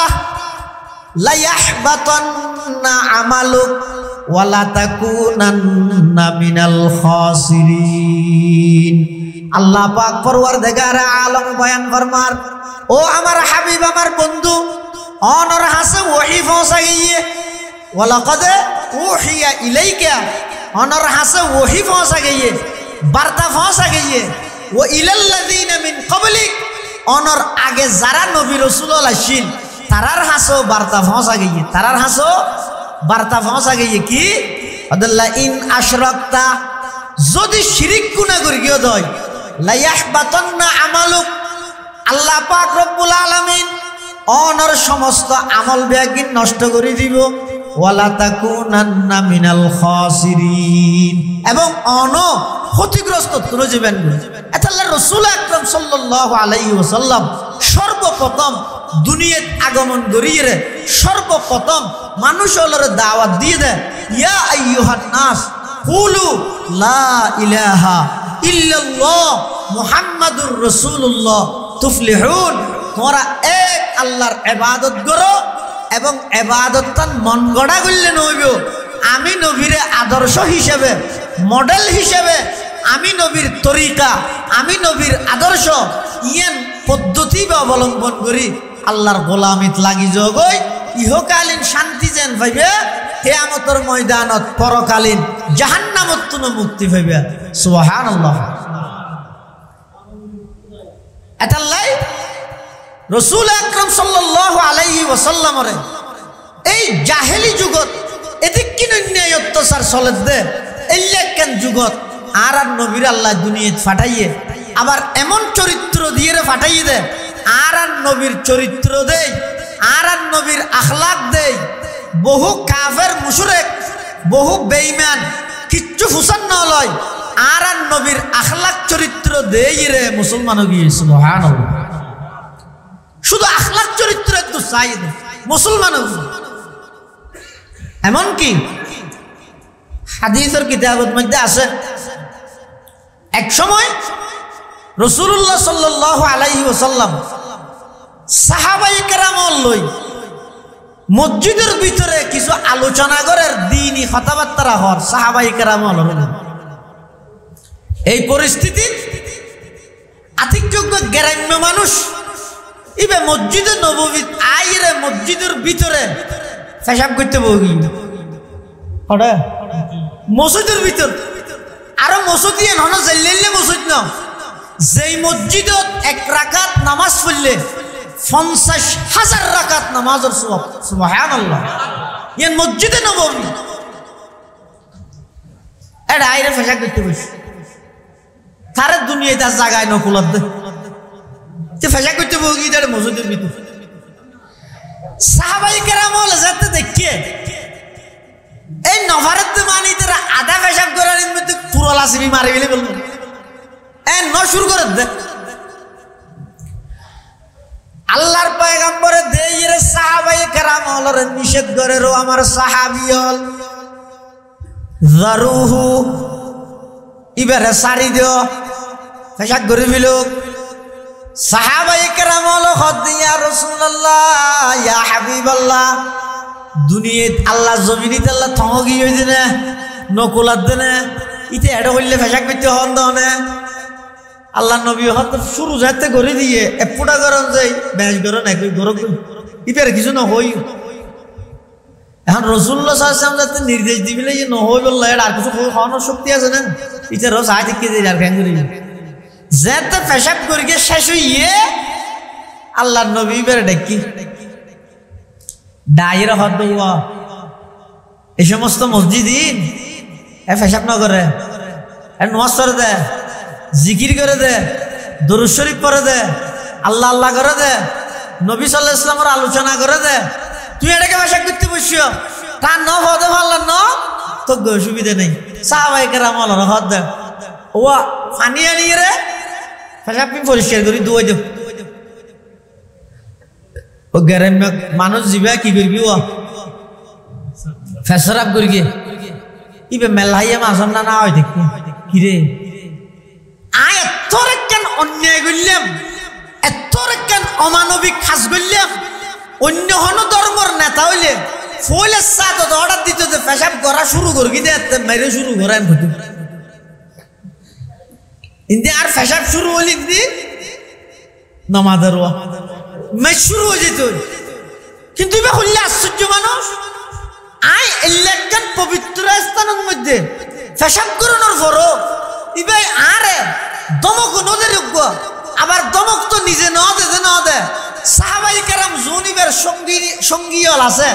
S2: লা ইয়াহবাতান্না আমালুক ওয়া লা তাকুনান্না মিনাল খাসিরিন। আল্লাহ পাক পরওয়ারদিগার আলম বয়ান ফরমার ও আমার হাবিব আমার বন্ধু অনর হাসে ওহী পৌঁছা গিয়ে ওয়ালাকাদ উহিয়া ইলাইকা অনর হাসে ওহী পৌঁছা গিয়ে বার্তা পৌঁছা গিয়ে ও ইলাল্লাযীনা মিন ক্বাবলিক অনর আগে যারা নবী রাসূল আসিল তারার হাসো বার্তা পৌঁছা গিয়ে তারার হাসো বার্তা পৌঁছা গিয়ে কি আদাল্লা ইন আশরাকতা যদি শিরিক গুনাহ করি গিয়ে দয় লা ইয়াহবাতান্না আমালুক আল্লাহ পাক রব্বুল আলামিন অনর সমস্ত আমল ব্যাগিন নষ্ট করে দিব ওয়ালা তাকুনান্না মিনাল খাসিরিন এবং অন ক্ষতিগ্রস্ত তুলে যাবেন। এটা আল্লাহর রাসূল আকরাম সাল্লাল্লাহু আলাইহি ওয়াসাল্লাম সর্বপ্রথম দুনিয়াত আগমন করিয়ে সর্বপ্রথম মানুষ হলরে দাওয়াত দিয়ে দেয় ইয়া আইয়ুহান নাস কুলু লা ইলাহা ইল্লাল্লাহ মুহাম্মাদুর রাসূলুল্লাহ তুফলিহুন। তোমরা এক আল্লাহর ইবাদত করো এবং এবাদতান মন গড়া করলে নইব আমি নবীরে আদর্শ হিসেবে মডেল হিসেবে আমি নবীর তরিকা আমি নবীর আদর্শ ইয়ান পদ্ধতি অবলম্বন করি আল্লাহর গোলামিত লাগি জগই ইহকালীন শান্তি যেন পাইবে কিয়ামতের ময়দানত পরকালীন জাহান্নামত তুনো মুক্তি পাইবে সুবহানাল্লাহ। এতাল্লাই রাসূল আকরাম সাল্লাল্লাহু আলাইহি ওয়াসাল্লামরে এই জাহেলি যুগত এদিক কিন অন্যায় অত্যাচার চলে দে এল্লেকেন যুগত আর নবীর আল্লাহ দুনিয়াত ফাটাইয়ে আবার এমন চরিত্র দিয়ে ফাটাইয়ে দে আর নবীর চরিত্র দেই আর নবীর আখলাক দেই বহু কাফের মুশরিক বহু বেঈমান কিচ্ছু ফুসান না লয় আর নবীর আখলাক চরিত্র দেই রে মুসলমান গিয়ে সুবহানাল্লাহ। শুধু আখলাক চরিত্র একটু চাই মুসলমান এমন কি হাদিসের কিতাবের মধ্যে আছে এক সময় রাসূলুল্লাহ সাল্লাল্লাহু আলাইহি ওয়াসাল্লাম সাহাবায়ে কেরামল লই মসজিদের ভিতরে কিছু আলোচনা করার দ্বীনি কথাবার্তা হর সাহাবায়ে কেরামল এই পরিস্থিতি আতিকযোগ্য গ্রাম্য মানুষ ইবে মসজিদে নববী আইরে মসজিদের ভিতরে পেশাব করতে বগি ওটা মসজিদের ভিতর আর মসজিদ হন জাইলে মসজিদ না যেই মসজিদত এক রাকাত নামাজ পড়লে 50,000 রাকাত নামাজের সওয়াব সুবহানাল্লাহ ইয়ান মসজিদে নববী এটা আইরে পেশাব করতে বসে তার দুনিয়াতে জায়গায় নকুলত দে ফেসা করতে বগি তার মসজিদের ভিতর সাহাবায়ে কেরামল যাতে দেখিয়ে এই নফারত মানি তারা আধা পেশাব করার মধ্যে পুরো লাসিবি মারি বলে বলবো ন শুরু করে দে আল্লাহর পয়গম্বরে দেইরে সাহাবায়ে কেরামলর নিষেধ করে রো আমার সাহাবিয়ল জারুহু ইবারে সারি দিও পেশাব করে বিলো সাহাবায়ে কেরামল ইয়া রাসূলুল্লাহ ইয়া হাবিবাল্লাহ দুনিয়াত আল্লাহ জমিনিত আল্লাহ থঙ্গি হইছে না নকুলাত দেনে ইতে এড হইলে পেশাব করতে হন দনে আল্লাহ নবী হত শুরু যাতে করে দিয়ে এপুটা গরম যাই বেশ গরম একই গরম ইপের কিছু না হই এখন রাসূলুল্লাহ সাল্লাল্লাহু আলাইহি ওয়াসাল্লাম যাতে নির্দেশ দিবিলে যে ন হই বললা এর আর কিছু খাওয়ানোর শক্তি আছে না ইতে রস আইতে কে যে আর কেন করি যেতে পেশাব করিকে শেষ হইয়ে আল্লাহ নবী বের ডাকি ডাইর হদ দেওয়া এই সমস্ত মসজিদিন এ পেশাব না করে এ নামাজ পড়ে দে জিকির করে দে দরুদ শরীফ পড়ে দে আল্লাহ আল্লাহ করে দে নবী সাল্লাল্লাহু আলাইহি ওয়াসাল্লামের আলোচনা করে দে তুই এটাকে পেশাব করতে বসিও তা ন হদে ভাল্লা ন তো অসুবিধা নেই সাহাবায়ে কেরামল হদ দে ও পানি আনিয়ে রে পেশাব পরিষ্কার করি দুয়াই দেব ও গ্রাম্য মানুষ যাবে কি করবি ও ফেসরাব করি ইবে মেলাইয়া মাসন না হয় দেখি কিরে আয় এতরে কেন অন্যায় করলাম এতরে কেন অমানবিক কাজ করলাম অন্য হন ধর্মর নেতা হইলে ফলে সাথ অর্ডার দিতে যে পেশাব করা শুরু করবি দে মেরে শুরু করেন ইন্দি আর পেশাব শুরু হলি দি নামাজের মেশ শুরু হয়ে যেত কিন্তু এবার হইলে আশ্চর্য মানুষ আই এলাকান পবিত্র স্থানের মধ্যে পেশাব করানোর পরও এবার আরে দমক নদের আবার দমক তো নিজে ন দে সাহাবায়ে কেরাম জুনিবের সঙ্গীয়ল আছে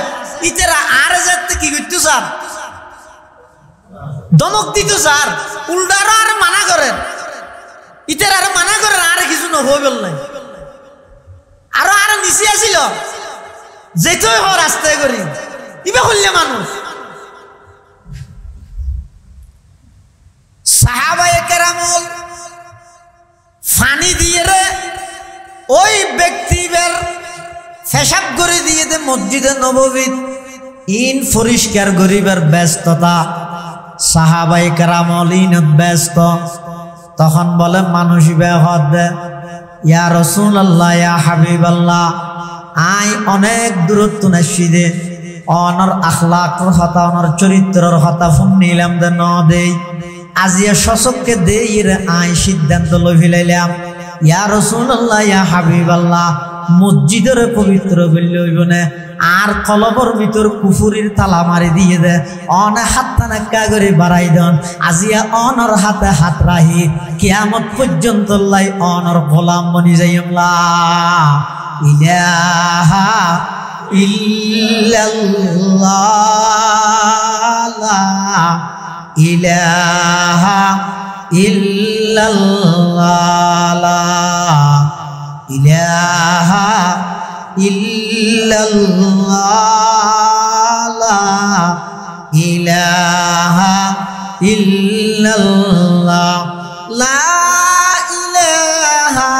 S2: ইতেরা আরে যেতে কি করতে স্যার দমক দিত স্যার উল্টারও আর মানা করেন ইতের আরো মানা করেন আরে কিছু নহই বললাই আরো নিচে আসিল যেতই হ রাস্তায় করি ইবে করলে মানুষ সাহাবায়ে কেরামল ফানি দিয়ে রে ওই ব্যক্তিদের পেশাব করে দিয়ে দে মসজিদে নববী ইন পরিষ্কার করিবার ব্যস্ততা সাহাবায়ে কেরামল ইনত ব্যস্ত তখন বলে মানুষ বেহদ দে ইয়া রাসূলুল্লাহ ইয়া হাবিবাল্লাহ আই অনেক দূরত্ব নাসি দে অনর আখলাকর হতা অনর চরিত্রর হতা ফোন নিলাম দে ন দেই আজিয়া সচককে দেই রে আই সিদ্ধান্ত লই ফেলাইলাম ইয়া রাসূলুল্লাহ ইয়া হাবিবাল্লাহ মসজিদের পবিত্র বললে হইব না আর কলবর ভিতর কুফুরির তালা মারি দিয়ে দে অন হাতটা নাক্কা করে বাড়াই দেন আজিয়া অনর হাতে হাত রাহি কিয়ামত পর্যন্ত লাই অনর গোলাম বনি যাইমলা ইলাহা ইল্লাল্লাহ ইলাহা ইল্লাল্লাহ ইলাহা ইল্লাল্লাহ ইলাহা ইল্লাল্লাহ লা ইলাহা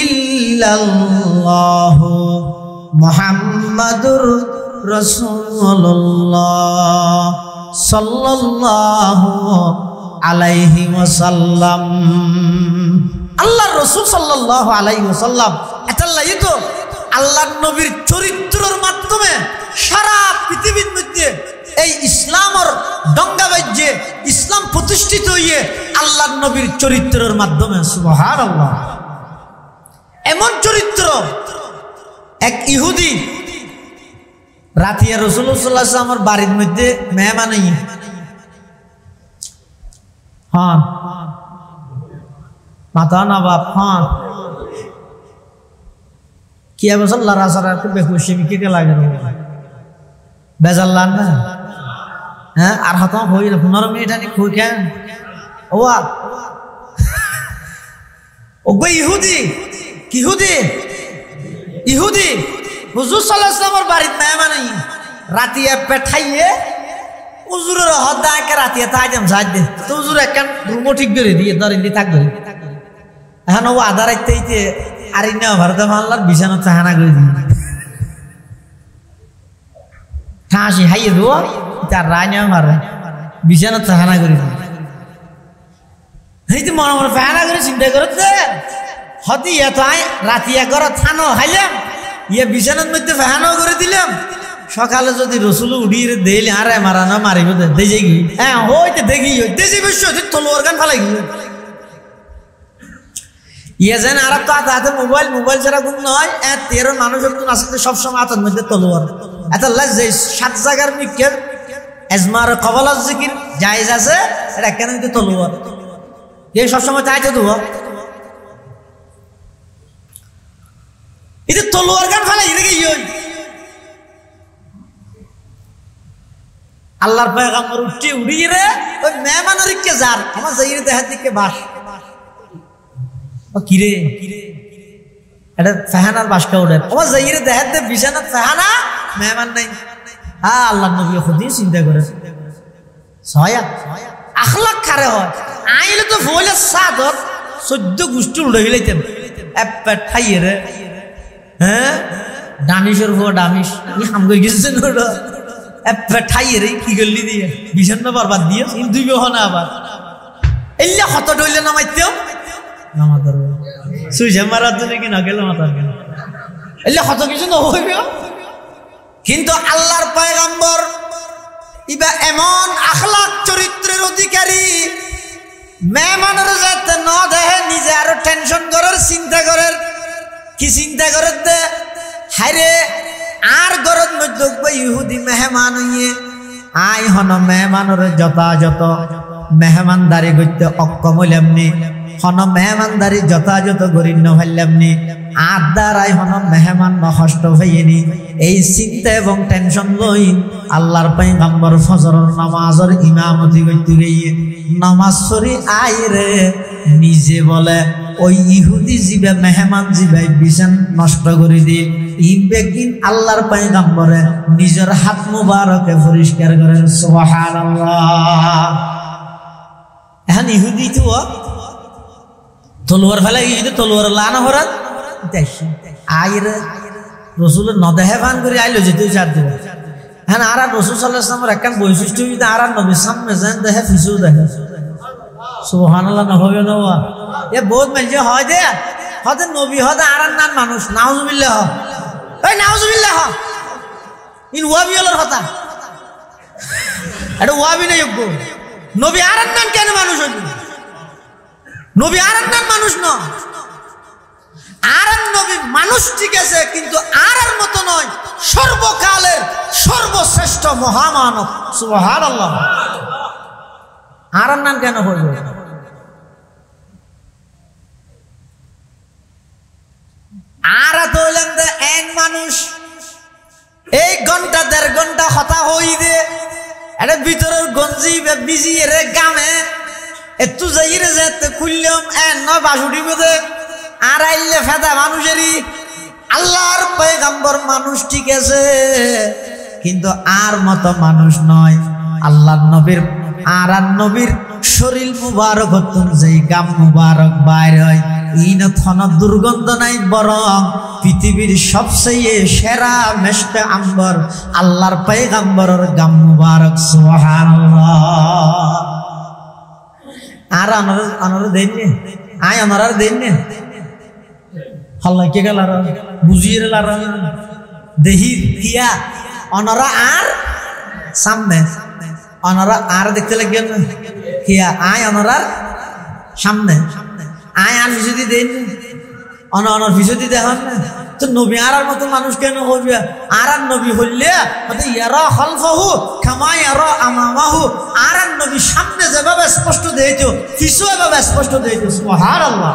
S2: ইল্লাল্লাহ মুহাম্মাদুর রাসূলুল্লাহ সাল্লাল্লাহু আলাইহি ওয়াসাল্লাম আল্লাহর রাসূল সাল্লাল্লাহু আলাইহি ওয়াসাল্লাম এটালাই তো আল্লাহর নবীর চরিত্রের মাধ্যমে সারা পৃথিবীর মধ্যে এই ইসলামের ডঙ্গা বাজে ইসলাম প্রতিষ্ঠিত হইয়ে আল্লাহর নবীর চরিত্রের মাধ্যমে সুবহানাল্লাহ এমন চরিত্র এক ইহুদি রাতিয়া রাসূলুল্লাহ সাল্লাল্লাহু আলাইহি ওয়াসাল্লামের বাড়ির মধ্যে মেহমান আই হ্যাঁ মাতা না বাপ হ্যাঁ কি আল্লাহ রাসার বেখুশি কে লাগে বেজাল্লান না হ্যাঁ আর হাত হই 15 মিনিট আনি খুই কেন ওয়া ও গো ইহুদি কিহুদি ইহুদি হুজুর সাল্লাল্লাহু আলাইহি ওয়াসাল্লামের বাড়িতে মেহমান আই রাতিয়া পেঠাইয়ে হুজুরের হদাকে রাতিয়া তাইদাম সাজ দে তো হুজুর একখান রুম ঠিক করে দিয়ে ধরেন দি থাক ধরে এখন ও আধা রাইতেইতে আর ইন্না ভারত মানলার বিছানা চাহানা করে দিই ঠাসি হাইয়ে দো তার রাইনা মারে বিছানা চাহানা করে দিই এই তো মনে মনে ফাহানা করে চিন্তা করতে হতি এত আই রাতিয়া করে থানো হাইলাম ইয়ে বিছানার মধ্যে ফাহানাও করে দিলাম সকালে যদি রসুল উড়িয়ে দিলে আরে মারানো মারিব দেখে গি হ্যাঁ হইতে দেখি দেশি বিশ্ব তলোয়ার গান ফালাই গিয়ে ইয়ে যেন আর তো হাতে মোবাইল মোবাইল ছাড়া গুম নয় তেরো মানুষ একটু আসতে সবসময় হাতের মধ্যে তলোয়ার এত যে 7 জায়গার মিকের এজমার কবলার জিকির জায়েজ আছে এটা কেন দিতে তলোয়ার এই সবসময় চাইতে দেবো এটা তলোয়ার গান ফালাই দেখে আল্লাহর পয়গম্বর উড়িয়ে রে ওই মেহমানের কে যার আমার যাইরে দেহার দিকে বাস ও কিরে এটা ফাহানার বাসকা উড়ে আমার যাইরে দেহার দে বিছানা ফাহানা মেহমান নাই হ্যাঁ আল্লাহর নবী খুদই চিন্তা করে ছয়া আখলাক খারে হয় আইলে তো বলে সাদত 14 গোষ্ঠী উড়ে গেলাইতেন এপে ঠাইয়ে রে হ্যাঁ দানিশের ভো দানিশ ই হাম কই গেছেন ওটা ঠাইয়ে রে কি করলি দিয়ে বিছানা বরবাদ দিয়ে দুই বহনা আবার এল্লা কত ডইলে নামাইতেও নামাতার সুইজা মারার জন্য কি না গেল মাতার কেন এল্লা কত কিছু না হইবে কিন্তু আল্লাহর পয়গম্বর ইবা এমন আখলাক চরিত্রের অধিকারী মেহমানের যাতে ন দেহে নিজে আরো টেনশন করার চিন্তা করার কি চিন্তা করার দে হায়রে আর গরত মধ্যে ইহুদি মেহমান হইয়ে আই হন মেহমানের যথাযথ মেহমানদারি করতে অক্ষম হইলামনি হন মেহমানদারি যথাযথ গরিণ্য হইলামনি আর দ্বারাই হন মেহমান নষ্ট হইনি এই চিন্তা এবং টেনশন লই আল্লাহর পয়গম্বর ফজরের নামাজের ইমামতি করতে গিয়ে নামাজ পড়ি আই রে নিজে বলে ওই ইহুদি জিবে মেহমান জিবে বিছান নষ্ট করে দিয়ে ইবেকিন আল্লাহর পয়গম্বরে নিজের হাত মুবারকে পরিষ্কার করেন সুবহানাল্লাহ এখন ইহুদি তো তলোয়ার ফেলে ইহুদি তলোয়ার লানা হরাত দেখি আইরে রসুলের নদেহে ভান করে আইলো যেতে চার দেব হ্যাঁ আর রসুল সাল্লাল্লাহু আলাইহি ওয়াসাল্লামের একটা বৈশিষ্ট্য যদি আর নবীর সামনে যান দেখে ফিসু দেখে সুবহানাল্লাহ না হবে না এ বহুত মেলছে হয় দে হতে নবী হতে আর নান মানুষ নাউজুবিল্লাহ এই নাউজুবিল্লাহ ইন ওয়াবি হলোর কথা এটা ওয়াবি নাই যোগ্য নবী আরান্নান কেন মানুষ হইল নবী আরান্নান মানুষ ন আরান নবী মানুষ ঠিক আছে কিন্তু আরার মতো নয় সর্বকালের সর্বশ্রেষ্ঠ মহামানব সুবহানাল্লাহ আরান্নান কেন হইল আরা তো হইলেন এক মানুষ এই ঘন্টা দেড় ঘন্টা হতা হই দে এটা ভিতরের গঞ্জি বিজি রে গামে একটু যাই রে যে খুললাম নয় বাসুটি বোধে আর আইলে ফেদা মানুষেরই আল্লাহর পয়গম্বর মানুষ ঠিক আছে কিন্তু আর মতো মানুষ নয় আল্লাহর নবীর আর নবীর শরীর মুবারক হতুন যেই গাম মুবারক বাইর হয় ইন থন দুর্গন্ধ নাই বরং পৃথিবীর সবচেয়ে সেরা মেশকে আম্বর আল্লাহর পয়গম্বরের গাম মুবারক সুবহানাল্লাহ আর আনর দেননি আয় আমার আর দেননি হল্লা কে গেল আর বুঝিয়ে লার দেহি কিয়া অনরা আর সামনে অনরা আর দেখতে লাগবেন কিয়া আয় অনরার সামনে আয় আর যদি দেন অনর ভিসদি দেখান না তো নবী আর মতো মানুষ কেন হইবে আর নবী হইলে ইয়ারা খলফহু কামা ইয়ারা আমামাহু আর নবী সামনে যেভাবে স্পষ্ট দেইতো পিছু এভাবে স্পষ্ট দেইতো সুবহানাল্লাহ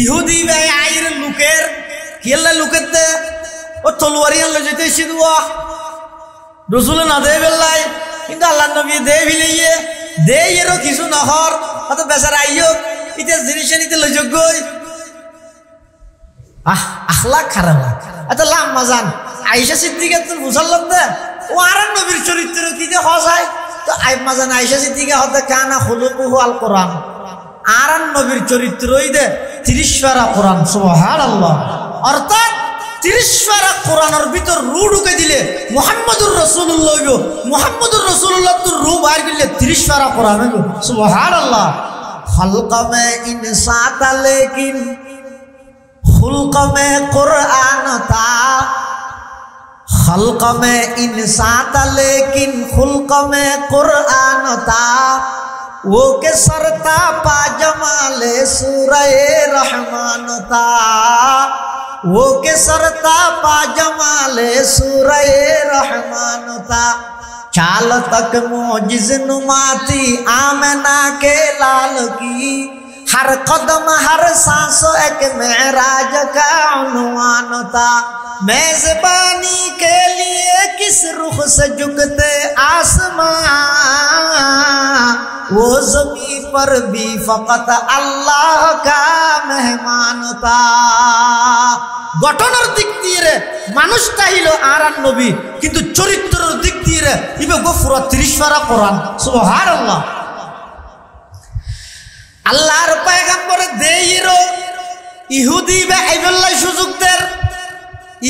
S2: ইহুদি ভাই আইর লোকের কেলা লোকেতে ও তলোয়ারি আনলে যেতে সিদুয়া রসুল না দে বেল্লাই কিন্তু আল্লাহ নবী দে ভিলিয়ে দে এরও কিছু নহর অত বেচারা আইও ইতে জিনিস নিতে লযোগ্যই আখলাক খারাপ এত লাম্মা জান আয়েশা সিদ্দিকা তো মুসল্লাম দে ও আর নবীর চরিত্র কি যে হসায় তো আইম্মা জান আয়েশা সিদ্দিকা হতে কানা খুলুকুহু আল কোরআন আর নবীর চরিত্রই দে 30 পারা কোরআন সুবহানাল্লাহ অর্থাৎ 30 পারা কোরআনের ভিতর রু ঢুকে দিলে মুহাম্মদুর রাসূলুল্লাহ মুহাম্মদুর রাসূলুল্লাহ তো রু বাইর করলে 30 পারা কোরআন হইল সুবহানাল্লাহ खल्क़ में इंसान था लेकिन खुल्क़ में कुरान था खल्क़ में इंसान था लेकिन खुल्क़ में कुरान था वो के सरता पाजमाले सूरह रहमान था वो के सरता पाजमाले सूरह रहमान था चाल तक मोजिज नुमाती आमना के लाल की हर कदम हर सांस एक मेराज का उन्वान था मेजबानी के लिए किस रुख से झुकते आसमां वो ज़मीन पर भी फकत अल्लाह का मेहमान था গঠনের দিক দিয়ে মানুষটা হইল আরান নবী কিন্তু চরিত্রের দিক দিয়ে ইবে গফুরা 30 পারা কোরআন সুবহানাল্লাহ আল্লাহর পয়গম্বর দেইরো ইহুদি বে আইবল্লাই সুযোগদের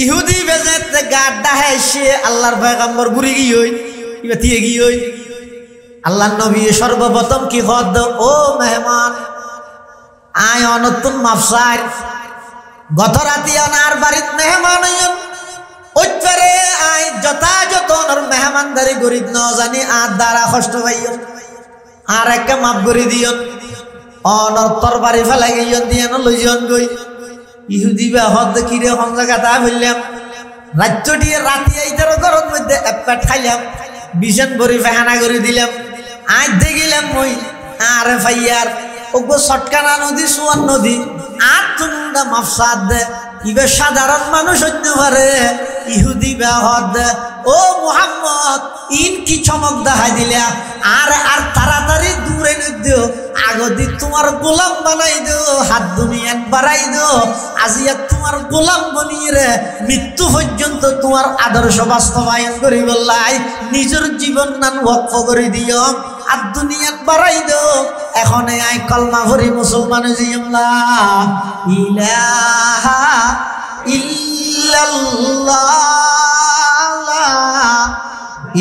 S2: ইহুদি বেজেতে গাড্ডা হেসে আল্লাহর পয়গম্বর গুরি গিয়ই ইবে দিয়ে গিয়ই আল্লাহর নবী সর্বপ্রথম কি হদ ও মেহমান আয় অনতুন মাফসার গত রাতি আনার বাড়িত মেহমান হইন ওইপারে আই যথাযথ ওনার মেহমানদারি গরিব ন জানি আর দ্বারা কষ্ট পাইন আর একটা মাপ করে দিয়ন অনর তরবারি ফেলাই গইয়ন দিয়েন লইজন গই ইহুদি বা হদ কিরে হন জায়গা তা বললাম রাজ্যটি রাতি আইতার ঘরের মধ্যে এক পেট খাইলাম বিছান ভরি ফেহানা করে দিলাম আজ দেখিলাম মই আরে ভাইয়ার ওগো সটকানা নদী সুয়ান নদী আর তুমরা মাফসাদ দে ইবে সাধারণ মানুষ হইতে পারে ইহুদি বেহদ ও মুহাম্মদ ইন কি চমক দেখাই দিলা আর আর তাড়াতাড়ি দূরে নিদিও আগদি তোমার গোলাম বানাই দিও হাত দুনিয়াত বাড়াই দিও আজিয়া তোমার গোলাম বনিয়ে রে মৃত্যু পর্যন্ত তোমার আদর্শ বাস্তবায়ন করি বললাই নিজের জীবন নান ওয়াকফ করে দিও আর দুনিয়াত বাড়াই দিও এখন আই কলমা ভরি মুসলমান জিয়াল্লাহ ইলাহা ইল্লাল্লাহ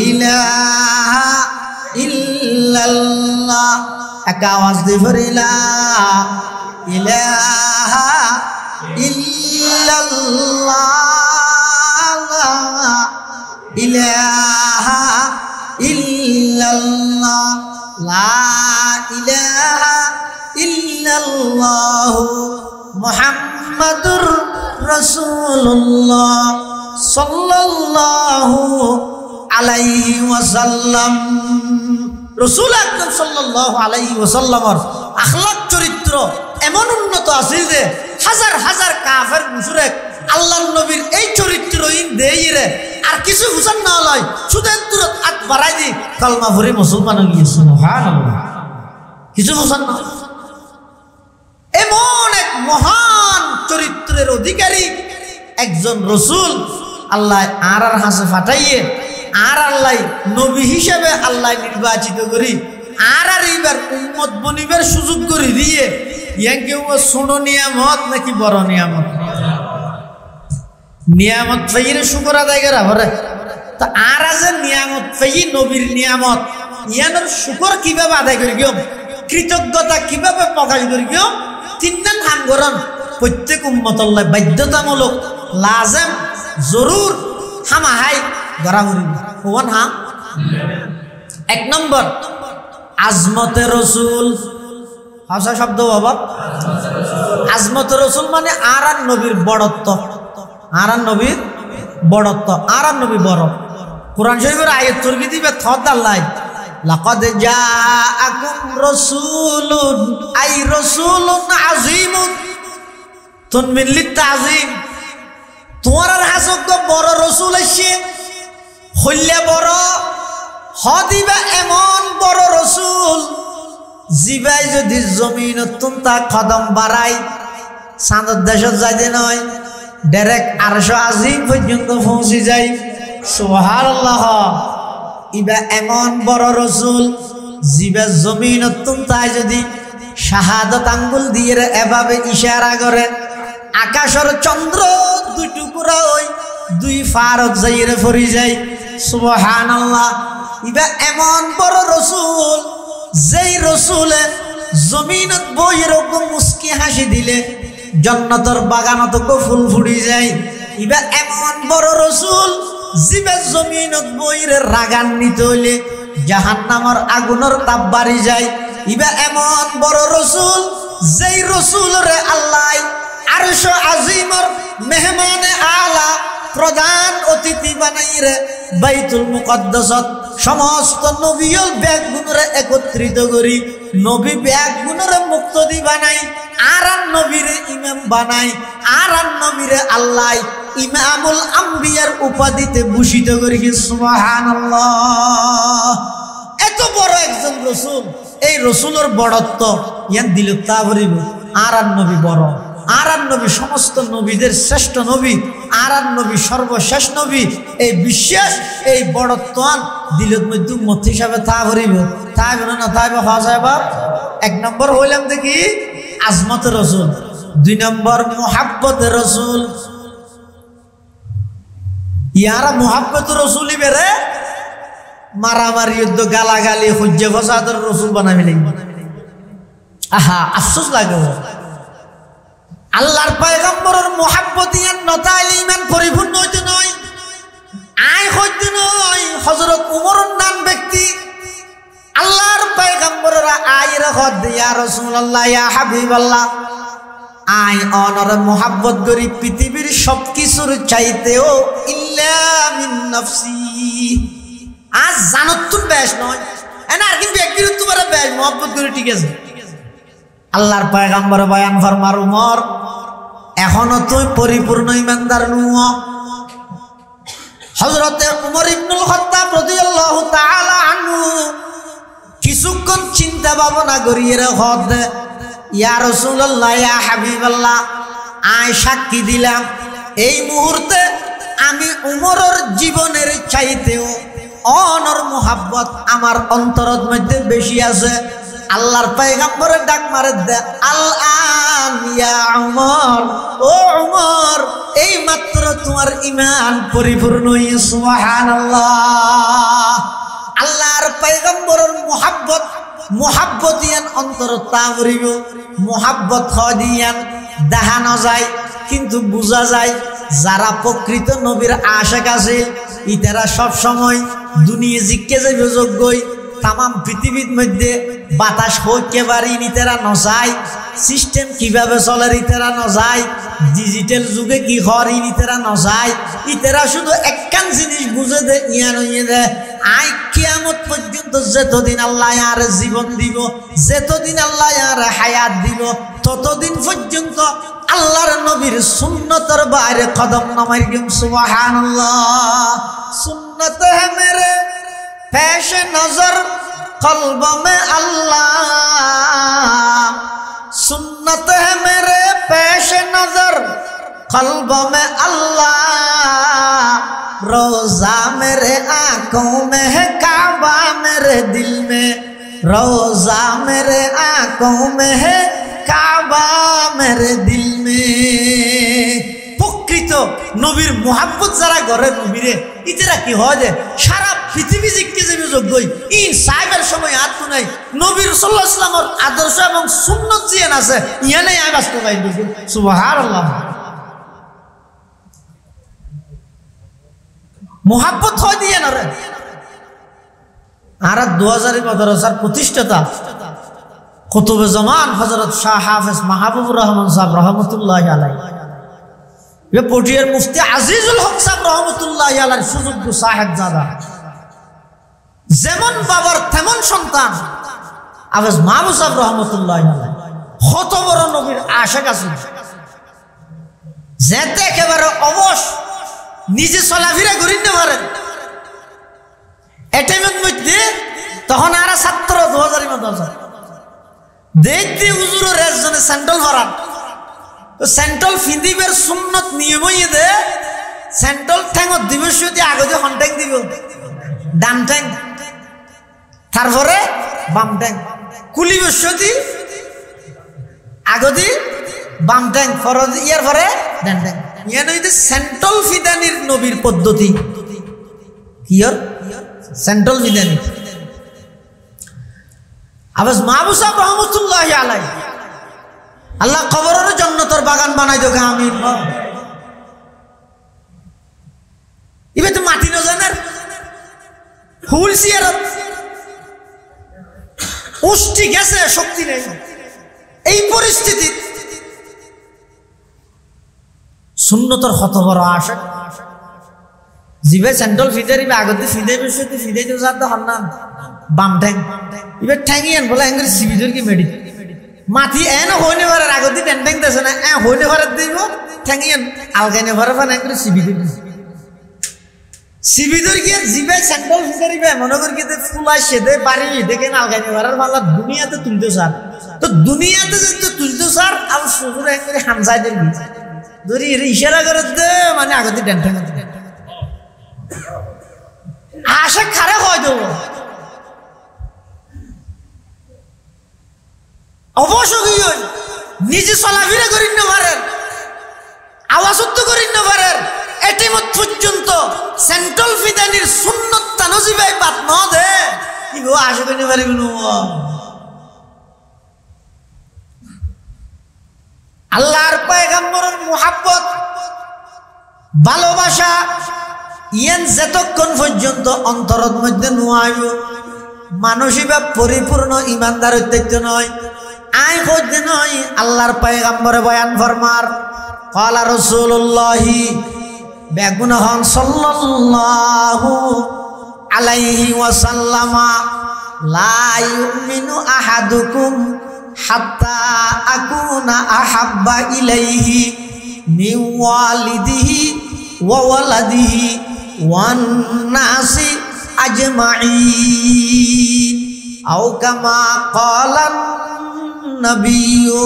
S2: ইলাহা ইল্লাল্লাহ এক আওয়াজ দিয়ে ভরিলা ইলাহা ইল্লাল্লাহ ইল্লাল্লাহ লা ইলাহা ইল্লাল্লাহ লা ইলাহা ইল্লাল্লাহ মুহাম্মাদুর রাসূলুল্লাহ সাল্লাল্লাহু আলাইহি ওয়াসাল্লাম। রাসূল আকরাম সাল্লাল্লাহু আলাইহি ওয়াসাল্লামের আখলাক চরিত্র এমন উন্নত আছে যে হাজার হাজার কাফের মুশরিক আল্লাহর নবীর এই চরিত্রহীন দেইরে আর কিছু বুঝান না লয় সুদের দূরত হাত বাড়াই দি কালমা পড়ে মুসলমান হয়ে গিয়েছে। সুবহানাল্লাহ। কিছু বুঝান না, এমন এক মহান চরিত্রের অধিকারী একজন রসুল আল্লাহ আর হাসে ফাটাইয়ে আর আল্লাহ নবী হিসেবে আল্লাহ নির্বাচিত করি আর এইবার উম্মত বনিবার সুযোগ করে দিয়ে ইয়াকে ও ছোট নিয়ামত নাকি বড় নিয়ামত? নিয়ামত পাইয়ে শুকর আদায় করা ভরে তো আর আছে নিয়ামত পাইয়ে নবীর নিয়ামত ইয়ানোর শুকর কিভাবে আদায় করি গিয়ে কৃতজ্ঞতা কিভাবে প্রকাশ করি গিয়ে তিনজন হাম করেন প্রত্যেক উম্মতল্লাহ বাধ্যতামূলক লাজেম জরুর হামাহাই গড়া করিব কোন হাম। এক নম্বর আজমতে রসুল, ভাষা শব্দ বাবা আজমতে রসুল মানে আর নবীর বড়ত্ব, আর নবীর বড়ত্ব, আর নবী বড়। কোরআন শরীফের আয়াত তরবি দিবে থত আল্লাহ লাকাদ জাআকুম রাসূলুন আই রাসূলুন আযীমুন তুনমিন লিতাযীম। তোমার আর হাসক বড় রসুল আসছে হইলে বড় হদিবা এমন বড় রসুল জিবাই যদি জমিন তা কদম বাড়াই চাঁদের দেশত যাইতে নয় ডাইরেক্ট 800 আজিম পর্যন্ত পৌঁছে যায়। সুবহানাল্লাহ। ইবা এমন বড় রসুল জিবা জমিন তাই যদি শাহাদত আঙ্গুল দিয়ে এভাবে ইশারা করে আকাশের চন্দ্র দুই টুকরা ওই দুই ফারত যাইরে ফরি যায়। সুবহানাল্লাহ। ইবা এমন বড় রসুল যেই রসুলে জমিনত বই এরকম মুস্কি হাসি দিলে জান্নাতের বাগানত ফুল ফুটি যায়। ইবা এমন বড় রসুল জিবা জমিনত বইরে রাগান্বিত হইলে জাহান্নামের আগুনের তাপ বাড়ি যায়। ইবা এমন বড় রসুল যেই রসুল রে আল্লাহ আরশ আজিমর মেহমানে আলা প্রধান অতিথি বানাইরে বাইতুল মুকদ্দাসত সমস্ত নবীল ব্যাগ গুণরে একত্রিত করি নবী ব্যাগ গুণরে মুক্তদি বানাই আর নবীরে ইমাম বানাই আর নবীরে আল্লাহ ইমামুল আম্বিয়ার উপাধিতে ভূষিত করি। সুবহানাল্লাহ। এত বড় একজন রসুল, এই রসুলের বড়ত্ব ইয়ান দিল তা ভরিব আর নবী বড়, আর নবী সমস্ত নবীদের শ্রেষ্ঠ নবী, আর নবী সর্বশেষ নবী। এই বিশ্বাস এই বড়ত্বান দিলত মধ্যে উম্মত হিসাবে তা ভরিব তাইব না তাইব হওয়া যায় বা। এক নম্বর হইলাম দেখি আজমতে রসুল, দুই নম্বর মুহাব্বতে রসুল। ইয়ারা মুহাব্বত রসুলই বেড়ে মারামারি যুদ্ধ গালাগালি হজ্জে ফসাদের রসুল বানাবি লাগবে। আহা আফসোস লাগে। আল্লাহর পয়গম্বরের মুহাব্বত ইয়ান নতাইলে ইমান পরিপূর্ণ হইতে নয়, আয় হইতে নয়। হযরত উমরের নাম ব্যক্তি আল্লাহর পয়গম্বররা আইরে হদ ইয়া রাসূলুল্লাহ ইয়া হাবিবাল্লাহ আয় অনর মুহাব্বত করি পৃথিবীর সবকিছুর চাইতেও ইল্লা মিন নফসি। আজ জানত তুই বেশ নয় এনা আর কিন্তু ব্যক্তির তোমার বেশ মুহাব্বত করি ঠিক আছে। আল্লাহর পয়গম্বর বয়ান ফরমার উমর এখনো তুই পরিপূর্ণ ইমানদার নুহ। হযরতে উমর ইবনুল খাত্তাব রাদিয়াল্লাহু তাআলা আনহু কিছুক্ষণ চিন্তা ভাবনা করিয়ে হদ ইয়া রাসূলুল্লাহ ইয়া হাবিবাল্লাহ আয় সাক্ষী দিলাম এই মুহূর্তে আমি উমরের জীবনের চাইতেও অনর মুহাব্বত আমার অন্তরের মধ্যে বেশি আছে। আল্লাহর পয়গম্বরের ডাক মারে দে আল আন ইয়া উমর, ও উমর এই মাত্র তোমার ঈমান পরিপূর্ণ হইছে। সুবহানাল্লাহ। আল্লাহর পয়গম্বরের মুহাব্বত মোহাব্বত ইয়ান অন্তর তা করিব মোহাব্বত হদিয়ান দেখানো যায় কিন্তু বোঝা যায় যারা প্রকৃত নবীর আশিক আছে ইতারা সব সময় দুনিয়া জিকে যাইবে যোগ্যই তামাম পৃথিবীর মধ্যে বাতাস হইতে পারি নিতেরা নজায় সিস্টেম কিভাবে চলে ইতেরা নজায় ডিজিটাল যুগে কি হর ইতেরা নজায় ইতেরা শুধু একখান জিনিস বুঝে দে ইয়ান হইয়ে দে আই কিয়ামত পর্যন্ত যতদিন আল্লাহ আর জীবন দিব যতদিন আল্লাহ আর হায়াত দিব ততদিন পর্যন্ত আল্লাহর নবীর সুন্নতের বাইরে কদম নামাইম সুবহানাল্লাহ সুন্নত है मेरे पेश नजर कल्ब में अल्लाह सुन्नत है मेरे पेश नजर कल्ब में अल्लाह रोजा मेरे आंखों में है काबा मेरे दिल में रोजा मेरे आंखों में है काबा मेरे दिल में প্রকৃত নবীর মোহাব্বত যারা করে নবীরে ইতেরা কি হয় যে সারা পৃথিবী জিজ্ঞে যাবে যোগ্যই ই সাহেবের সময় আর তো নাই নবীর সাল্লাল্লাহু আলাইহি ওয়াসাল্লামের আদর্শ এবং সুন্নত জিয়ান আছে ইয়ানে আই বাস্তবায়ন করব সুবহানাল্লাহ মোহাব্বত হয় দিয়ে না রে আর 2000 মাদ্রাসার প্রতিষ্ঠাতা কুতুবে জামান হযরত শাহ হাফেজ মাহবুবুর রহমান সাহেব রহমাতুল্লাহি আলাইহি ये पोटियर मुफ्ती আজিজুল হক সাহেব রহমাতুল্লাহি আলাইহি সুযোগ্য সাহেবজাদা যেমন বাবার তেমন সন্তান হাফেজ মাহবুব সাহেব রহমাতুল্লাহি আলাইহি কত বড় নবীর আশিক আছেন যেতে একেবারে অবশ নিজে চলাফেরা করেন না পারেন এটাইমের মধ্যে তখন আর ছাত্র 2000 মাদ্রাসা দেখতে হুজুরের একজনে স্যান্ডেল ভরান তো সেন্ট্রাল ফিদিবের সুন্নত নিয়মই দে সেন্ট্রাল ঠ্যাঙত দিবস যদি আগতে হন্টেং দিব ডান ঠ্যাং তারপরে বাম ঠ্যাং কুলি বসতি আগদি বাম ঠ্যাং ফরজ ইয়ার পরে ডান ঠ্যাং ইয়া নইতে সেন্ট্রাল ফিদানির নবীর পদ্ধতি কিয়র সেন্ট্রাল ফিদানি আবাস মাহবুব সাহেব রহমাতুল্লাহি আলাইহি আল্লাহ কবরের জান্নাতের বাগান বানাই দেবে আমিন ইবে তো মাটি না জানার ফুল সিয়ার পুষ্টি গেছে শক্তি নেই এই পরিস্থিতি সুন্নতের কত বড় আশিক জিবে স্যান্ডেল ফিদার ইবে আগতে ফিদাই বসতে ফিদাই তো জানতে হন না বাম ঠ্যাং ইবে ঠ্যাঙিয়ান বলে এঙ্গরে সিবিদর কি মেডি মাটি এনে হইনে ভরার আগতে টেন্টেং দেছে না হইনে ভরার দিব ঠ্যাঙিয়ান আলগাইনে ভরা ফান এঙ্গরে সিবিদর গিয়ে জিবে স্যান্ডেল ফিদার ইবে মনে করি কি ফুলাই সেদে বাড়ি দেখেন আলগাইনে ভরার মালা দুনিয়াতে তুলতে স্যার তো দুনিয়াতে যে তুলতে স্যার আর শ্বশুর এঙ্গরে হামজাই দেন ধরি ইশারা করে দে মানে আগতে টেন্টেং আশা খারে হয় দেব অবশ্যই নিজে চলাফেরা করেন না পারেন আওয়াজ তো করেন না পারেন এটিমত পর্যন্ত সেন্ট্রাল ফিদানির সুন্নত তানজিবাই বাত ন দে কি গো আশা করিতে পারিব না আল্লাহর পয়গম্বরের মুহাব্বত ভালোবাসা ইয়ান যতক্ষণ পর্যন্ত অন্তরের মধ্যে নোয়াইব মানসিক পরিপূর্ণ ইমানদার হইতে নয় আই হইতে নয় আল্লাহর পয়গম্বরে বয়ান ফরমার ক্বালা রাসূলুল্লাহি বেগুনহন সাল্লাল্লাহু আলাইহি ওয়াসাল্লামা লা ইউমিনু আহাদুকুম হাত্তা আকুনা আহাব্বা ইলাইহি মিন ওয়ালিদিহি ওয়া ওয়ালাদিহি ওয়ান নাসি আজমাইন আও কামা ক্বালান নবিয়্যু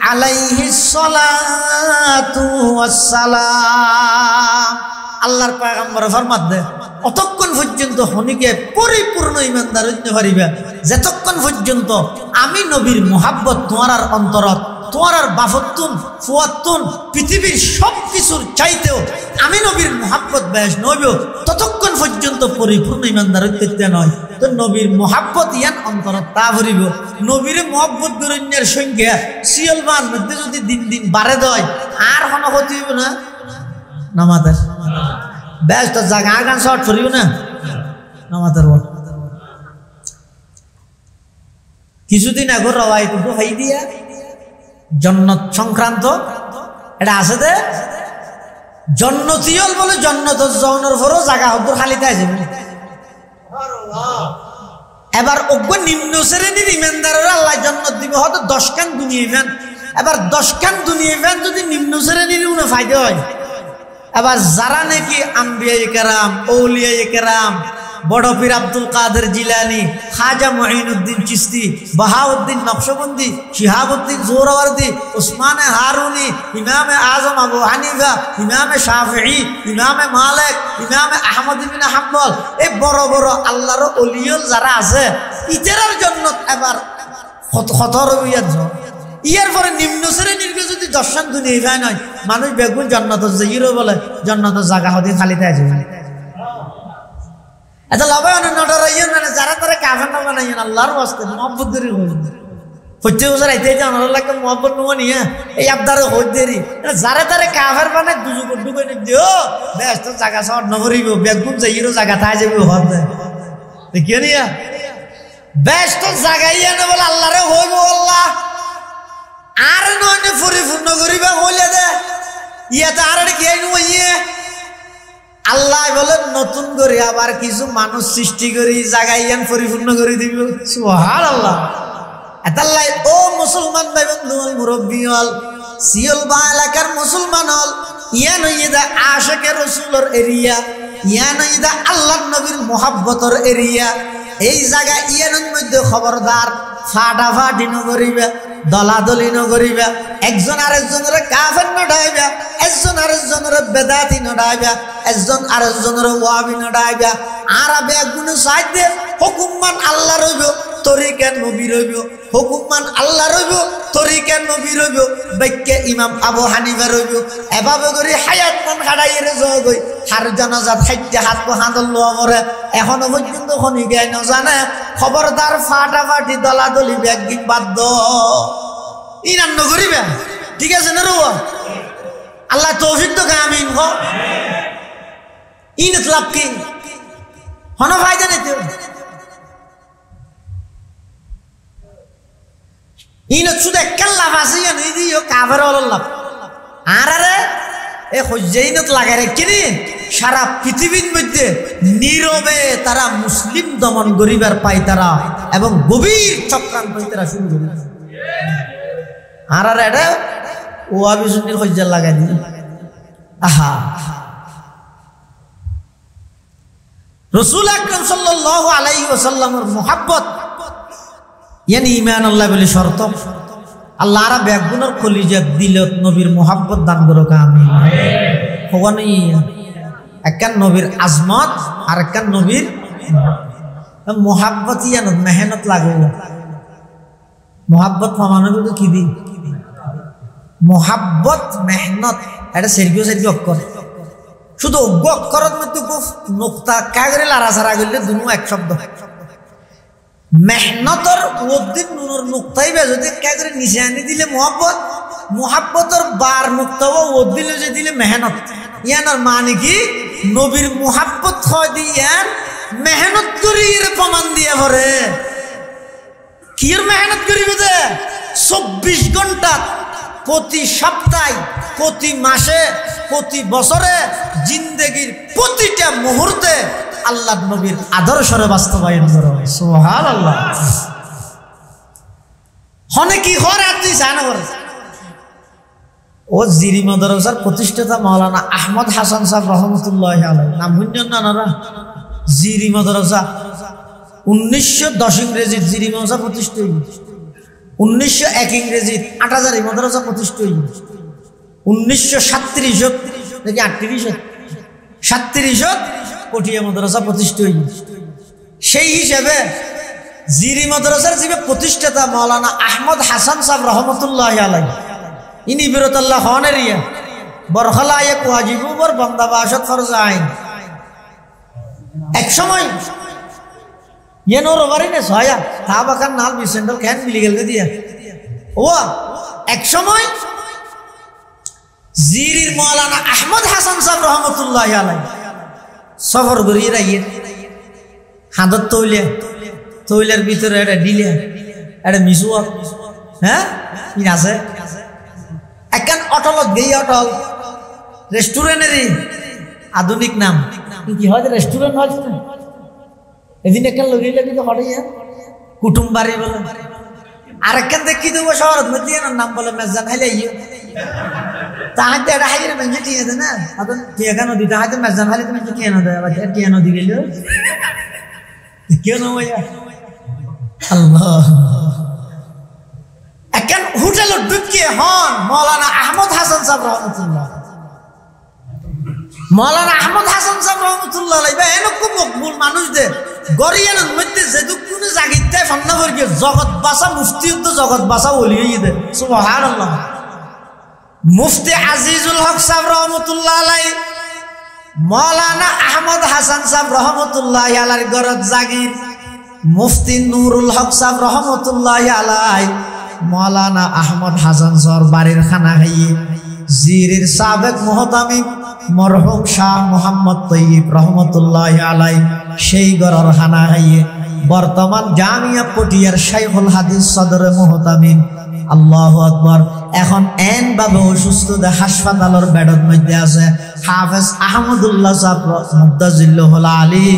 S2: আলাইহিস সালাতু ওয়াস সালাম আল্লাহর পয়গম্বর ফরমাত দে অতক্ষণ পর্যন্ত হনিকে পরিপূর্ণ ইমানদার হইতে পারিবা যতক্ষণ পর্যন্ত আমি নবীর মুহাব্বত তোমার অন্তরত তোমার আর বাফতুন ফুয়াতুন পৃথিবীর সব কিছুর চাইতেও আমি নবীর মোহাব্বত ব্যাস নইব ততক্ষণ পর্যন্ত পরিপূর্ণ ইমানদার হইতে নয় তো নবীর মোহাব্বত ইয়ান অন্তর তা ভরিব নবীর মোহাব্বত গরণ্যের সংখ্যা সিয়লমান মধ্যে যদি দিন দিন বাড়ে দেয় আর কোনো ক্ষতি হইব না নামাজের ব্যাস তো জাগা গান শর্ট করিব না নামাজের বল কিছুদিন আগে রওয়াই কিন্তু হাই দিয়া জন্নত সংক্রান্ত এটা আছে দে জন্নতিয়ল বলে জন্নত জনের পরও জায়গা হতো খালিতে আছে এবার অজ্ঞ নিম্ন শ্রেণীর ইমানদারের আল্লাহ জন্নত দিব হয়তো 10 খান দুনিয়া ফ্যান এবার 10 খান দুনিয়া ফ্যান যদি নিম্ন শ্রেণীর উনি ফায়দা হয় এবার যারা নাকি আম্বিয়া কেরাম আউলিয়া কেরাম বড় পীর আব্দুল কাদের জিলানি খাজা মুঈনুদ্দিন চিশতি বাহাউদ্দিন নকশবন্দি শিহাবুদ্দিন জোহরাওয়ার্দী উসমানে হারুনি ইমামে আজম আবু হানিফা ইমামে শাফিঈ ইমামে মালিক ইমামে আহমদ ইবনে হাম্বল এই বড় বড় আল্লাহর ওলিয়ল যারা আছে ইতার জন্য এবার খতর হইয়াছ ইয়ার পরে নিম্ন শ্রেণীর যদি দর্শন দুনিয়া যায় নয় মানুষ বেগুন জান্নাত যাইরো বলে জান্নাত জায়গা হতে খালিতে আছে এটা লবায়ন নডরাইয়েন মানে যারা তারা কাফের না বানাইয়েন আল্লাহর ওয়াস্তে মুহাব্বত করি হইল হচ্ছে ওজার আইতে জানার লাগে মুহাব্বত নয় নিয়া এই আবদারে হই দেরি যারা তারা কাফের বানায় দুজু ডুবে নি দিও বেস্ত জায়গা শর্ট নগরিব বেগুন যাইরো জায়গা তাই যাবে হতে দেখিও নিয়া বেস্ত জায়গাইয়া না বলে আল্লাহরে হইব আল্লাহ আর নয় পরিপূর্ণ করিবা হইলে দে ইয়াতে আর কি নইয়ে আল্লাহ বলেন নতুন করে আবার কিছু মানুষ সৃষ্টি করি জাগাইয়ান পরিপূর্ণ করে দিব সুবহানাল্লাহ এতাল্লাই ও মুসলমান ভাই বন্ধু হল মুরব্বী হল সিয়ল বা এলাকার মুসলমান হল ইয়ান হইদা আশিকে রাসূলের এরিয়া ইয়ান হইদা আল্লাহর নবীর মুহাব্বতের এরিয়া এই জায়গা ইয়ানের মধ্যে খবরদার ফাটাফাটি নগরিবা দলাদলি নগরিবা একজন আরেকজনের কাফের নডাইবা একজন আরেকজনের বেদাতি নডাইবা একজন আরেকজনের ওয়াহাবি নডাইবা আর বেগুন সাইদে হুকুমমান আল্লাহ রইব তরিকা নবী রইব হুকুমমান আল্লাহ রইব তরিকা নবী রইব বাক্যে ইমাম আবু হানিফা রইব এভাবে করে হায়াত মন হারাইরে জগই হার জানাজাত হাইতে হাত পা হাঁদল লোয়া মরে এখনো পর্যন্ত খনি গায় না জানে খবরদার ফাটাফাটি দলাদলি ব্যাগিং বাধ্য ইনান নগরিবা ঠিক আছে না রো আল্লাহ তৌফিক তো আমিন হ ইনত লাভ কি হন ফায়দা নেই তো ইনত শুধু একটা লাভ আছে এই দিও কাভার হল লাভ আর আরে এ হজ্জাইনত লাগাই রেখে সারা পৃথিবীর মধ্যে নীরবে তারা মুসলিম দমন করিবার পায় তারা এবং গভীর চক্রান্ত তারা শুরু করে আর আর এটা ওয়াবি সুন্নির হজ্জা লাগাই দিল আহা রাসূল আকরাম সাল্লাল্লাহু আলাইহি ওয়াসাল্লামের মুহাব্বত ইয়ানি ঈমান আল্লাহ বলে শর্ত আল্লাহ আরা বেগুনের কলিজাত দিলত নবীর মুহাব্বত দান করুক আমিন ভগবান একখান নবীর আজমত আর একখান নবীর মুহাব্বত ইয়ান মেহনত লাগবে মুহাব্বত প্রমাণিত কি দি মুহাব্বত মেহনত এটা সেরগিও সেরগি অক্ষর শুধু অজ্ঞ অক্ষরের মধ্যে নোক্তা কাগরে লাড়াছাড়া করলে দুনো এক শব্দ মেহনতর ওদিন নুনের নুক্তাই যদি কাগরে নিচে আনি দিলে মুহাব্বত মুহাব্বতর বার নুক্তা ও দিলে যে দিলে মেহনত ইয়ানোর মানে কি নবীর মুহাব্বত হয় দিয়ান মেহনত করি এর প্রমাণ দিয়ে ভরে কি এর মেহনত করিবে যে 24 ঘন্টা প্রতি সপ্তাহে প্রতি মাসে প্রতি বছরে জিন্দেগির প্রতিটা মুহূর্তে আল্লাহ নবীর আদর্শরে বাস্তবায়ন করো সুবহানাল্লাহ হনে কি হরে আপনি জানা করে ও জিরি মাদ্রাসার প্রতিষ্ঠাতা মাওলানা আহমদ হাসান সাহেব রহমতুল্লাহি আলাইহি নাম শুনছেন না আপনারা জিরি মাদ্রাসা 1910 ইংরেজি জিরি মাদ্রাসা প্রতিষ্ঠা হয়েছে 1901 ইংরেজি 8000 মাদ্রাসা প্রতিষ্ঠা হয়েছে 1937 নাকি 37 কটিয়া মাদ্রাসা প্রতিষ্ঠা হয়েছে সেই হিসেবে জিরি মাদ্রাসার যে প্রতিষ্ঠাতা মাওলানা আহমদ হাসান সাহেব রহমতুল্লাহি আলাইহি ইনি বিরতাল্লাহ হনেরিয়া বরখালা এক ওয়াজিবু বর বান্দা বাসত ফরজ আইন এক সময় ইয়েন ওর বাড়ি নে সয়া তা বাকার নাল বিসেন্ডল ক্যান মিলি গেল দিয়া ও এক সময় জিরির মাওলানা আহমদ হাসান সাহেব রহমতুল্লাহ আলাইহি সফর করিয়ে রাইয়ে হাতত তৈলের ভিতরে এটা ডিলে এটা মিশুয়া হ্যাঁ কি আছে একখান অটলত গেই অটল রেস্টুরেন্টেরই আধুনিক নাম কি হয় রেস্টুরেন্ট হয় না এদিন একখান লগিয়ে কিন্তু হঠাই কুটুম বাড়ি বলে আর একখান দেখি দেবো শহরের মধ্যে নাম বলে মেজান হাইলে ইয়ে তাহাতে এটা হাইলে মেঞ্জে টিয়ে দেয় না এখন টিয়াকা নদী তাহাতে মেজান হাইলে তুমি টিয়ে না দেয় আবার টিয়া নদী গেল কেন ভাইয়া আল্লাহ একখান হোটেল ঢুকিয়ে হন মৌলানা আহমদ হাসান সাহেব রহমতুল্লাহ মৌলানা আহমদ হাসান সাহেব রহমতুল্লাহ এরকম মকবুল মানুষদের গরিয়ানের মধ্যে যেটুকুনি জাগিতে ফান্না করে জগৎ বাসা মুফতি জগৎ বাসা বলি দেয় সুবহানাল্লাহ মুফতি আজিজুল হক সাহেব রহমতুল্লাহ আলাই মৌলানা আহমদ হাসান সাহেব রহমতুল্লাহ আলাইহির গরত জাগির মুফতি নুরুল হক সাহেব রহমতুল্লাহ আলাই মৌলানা আহমদ হাসান সর বাড়ির খানা খাইয়ে জিরির সাবেক মুহতামিম মরহুম শাহ মোহাম্মদ তৈয়ব রহমতুল্লাহ আলাই সেই গরর খানা খাইয়ে বর্তমান জামিয়া পটিয়ার শাইখুল হাদিস সদরে মুহতামিম আল্লাহু আকবার এখন এন ভাবে অসুস্থ হাসপাতালের বেডের মধ্যে আছে হাফেজ আহমদুল্লাহ সাহেব মুদ্দাজিল্লাহুল আলী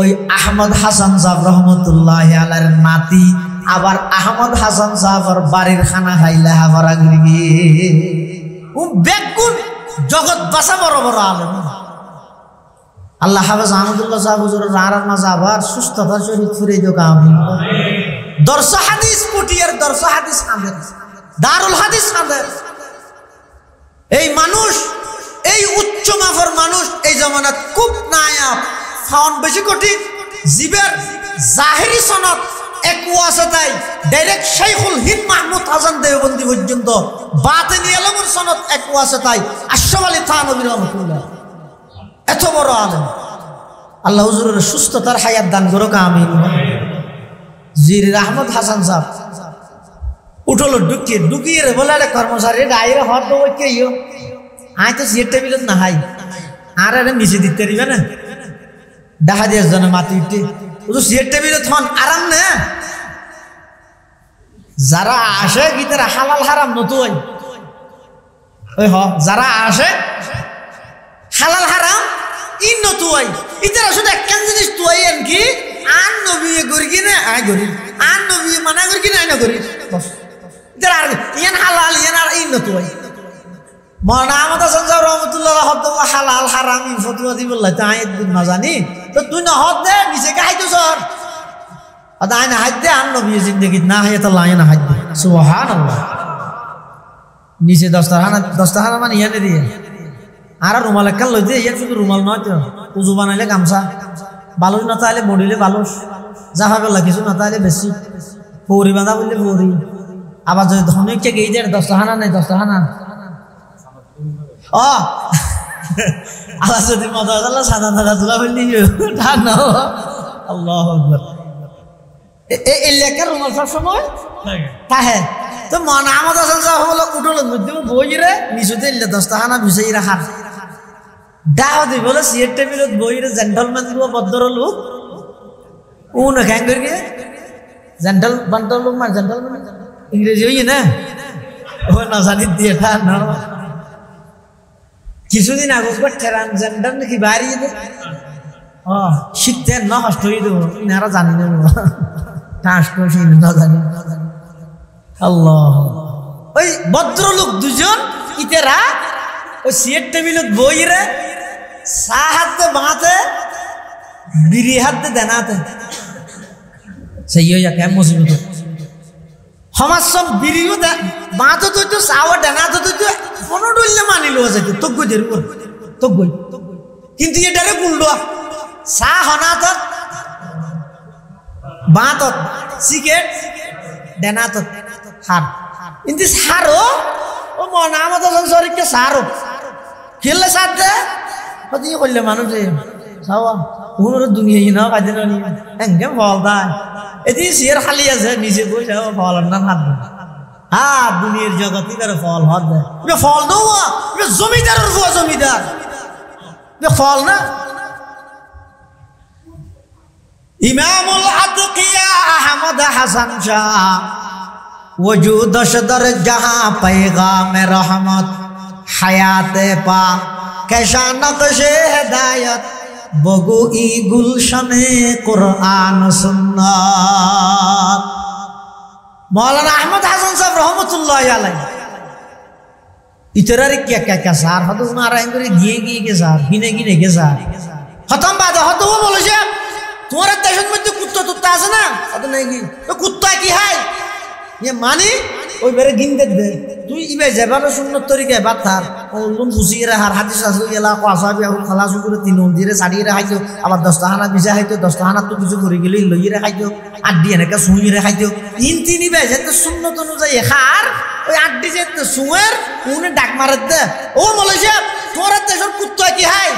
S2: ওই আহমদ হাসান সাহেব রহমতুল্লাহ আলাইহির নাতি আবার আহমদ হাসান সাহেবের বাড়ির খানা খাইলে হাফারা গিয়ে ও বেগুন জগৎ বাসা বড় বড় আলেম আল্লাহ হাফেজ আহমদুল্লাহ সাহেব হুজুরের রারার মাঝে আবার সুস্থতার শরীর ফিরে দিও আমিন দর্শ হাদিস পটিয়ার দর্শ হাদিস আমাদের দারুল হাদিস আমাদের এই মানুষ এই উচ্চ মাফর মানুষ এই জামানাত খুব নায়াব ফাউন বেশি কঠিন জীবের জাহেরি সনদ এক ওয়াসাতাই ডাইরেক্ট শাইখুল হিন্দ মাহমুদ হাসান দেওবন্দি পর্যন্ত বাতিনি আলমের সনদ এক ওয়াসাতাই আশরাফ আলী থানভী রহমাতুল্লাহ এত বড় আলেম আল্লাহ হুজুরের সুস্থতার হায়াত দান করুক আমিন জিরির আহমদ হাসান সাহেব উঠলো ঢুকিয়ে রে বলে আরে কর্মচারী গায়ের হর তো ওই কে আয় তো সিয়ের টেবিলত না হাই আর আরে নিচে দিতে দিবে না দেখা দিয়ে জনে মাতি উঠে ও তো সিয়ের টেবিলত হন আরাম না যারা আসে কি তারা হালাল হারাম নতুন ওই হ যারা আসে হালাল হারাম ইন নতুন ইতারা শুধু একখান জিনিস তুই কি আন নবী করি কি না আয় করি আন নবী মানা করি কি না আয় না করি বস ইতারা আর ইয়ান হালাল ইয়ান আর ইন নতুন মৌলানা আহমদ হাসান সাহেব রহমতুল্লাহ হালাল হারাম ফতুয়া দি বললাই তো আয় একদিন না জানি তো তুই না হদ দে নিচে কে হাইতো সর আয় না হাইত দে আন নবী জিন্দগি না হাই তো লাই না হাইত দে সুবহানাল্লাহ নিচে দস্তাহানা মানে ইয়ানে দিয়ে আর রুমাল একটা লই দিয়ে ইয়ার শুধু রুমাল নয় তো উজু বানাইলে গামছা বালুস না তাহলে মরিলে বালুস যা হবে কিছু না তাহলে বেশি পৌরি বাঁধা বললে পৌরি আবার যদি ধনিক চেয়ে এই যে দস্তাহানা নেই দস্তাহানা ও আবার যদি মজা আল্লাহ সাদা সাদা তুলা বললি ঠান্ডা আল্লাহ এই লেখার রুমাল সবসময় তাহে তো মনে আমাদের হলো উঠল বই রে নিচুতে দস্তাহানা ভিসাই রাখার দাও দি বলে সিয়ের টেবিলত বই রে জেন্টলম্যান দিব ভদ্র লোক ও না খ্যাং করে জেন্টল লোক মানে জেন্টলম্যান ইংরেজি হই না ও না জানি দিয়ে থা না কিছুদিন আগে ট্রান্সজেন্ডার নাকি বাড়িয়ে দে শিখতে না কষ্ট হয়ে দেবো ইনারা জানি না না জানি আল্লাহ ওই ভদ্রলোক দুজন ইতেরা ওই সিয়ের টেবিলত বই রে চা হাতে বাঁতে বিড়ি হাতে দেনাতে সেই হইয়া কেম মুসিবত সমাজ সব বিড়িও বাঁতো তো চাও দেনাতে তো কোনো ডুললে মানিল আছে তোক গই দের তোক গই কিন্তু এটারে গুলডোয়া চা হনাত বাঁতত সিগারেট দেনাত হার কিন্তু সারও ও নামত শরীরকে সারো খেললে সার দে কত করলে মানুষ চাওয়া উনোর দুনিয়া না কাজে এঙ্গে ফল দেয় এটি সিয়ের খালি আছে নিচে বই যাও ফল না হাত হ্যাঁ দুনিয়ার জগৎ এবারে ফল হাত দেয় ফল দেওয়া জমিদারের ফুয়া জমিদার ফল না ইমামুল আতকিয়া আহমদ হাসান শাহ वजूद शदर जहां पैगाम रहमत हयाते पा कैसा नक्शे हिदायत बगु ई गुलशने कुरान सुन्नत मौलाना अहमद हसन साहब रहमतुल्लाह अलैह इतरारे क्या सार हतो मारा इंगरे गिए के सार गिने के सार खत्म बात हतो वो बोलो जे तुम्हारे देश में तो कुत्ता तुत्ता আছে না হতো নাই কি তো কুত্তা কি হয় ये मानी ওই বেরে গিনতে দে তুই ইবে যেভাবে সুন্নত তরিকায় বাতার ওলুম বুঝিয়ে রাখার হাদিস আছে এলা কোয়াসাবি আহুল খালাস করে তিন দিরে সাড়িয়ে রাখাইতো আবার 10টা হানা বিজা হইতো 10টা হানা তো কিছু করে গেলে লইয়ে রাখাইতো আড্ডি এনেকা সুই রাখাইতো তিন ইবে যেতে সুন্নত অনুযায়ী খার ওই আড্ডি যেতে সুয়ের উনি ডাক মারে দে ও মালয়েশিয়া তোর দেশের কুত্তা কি হয়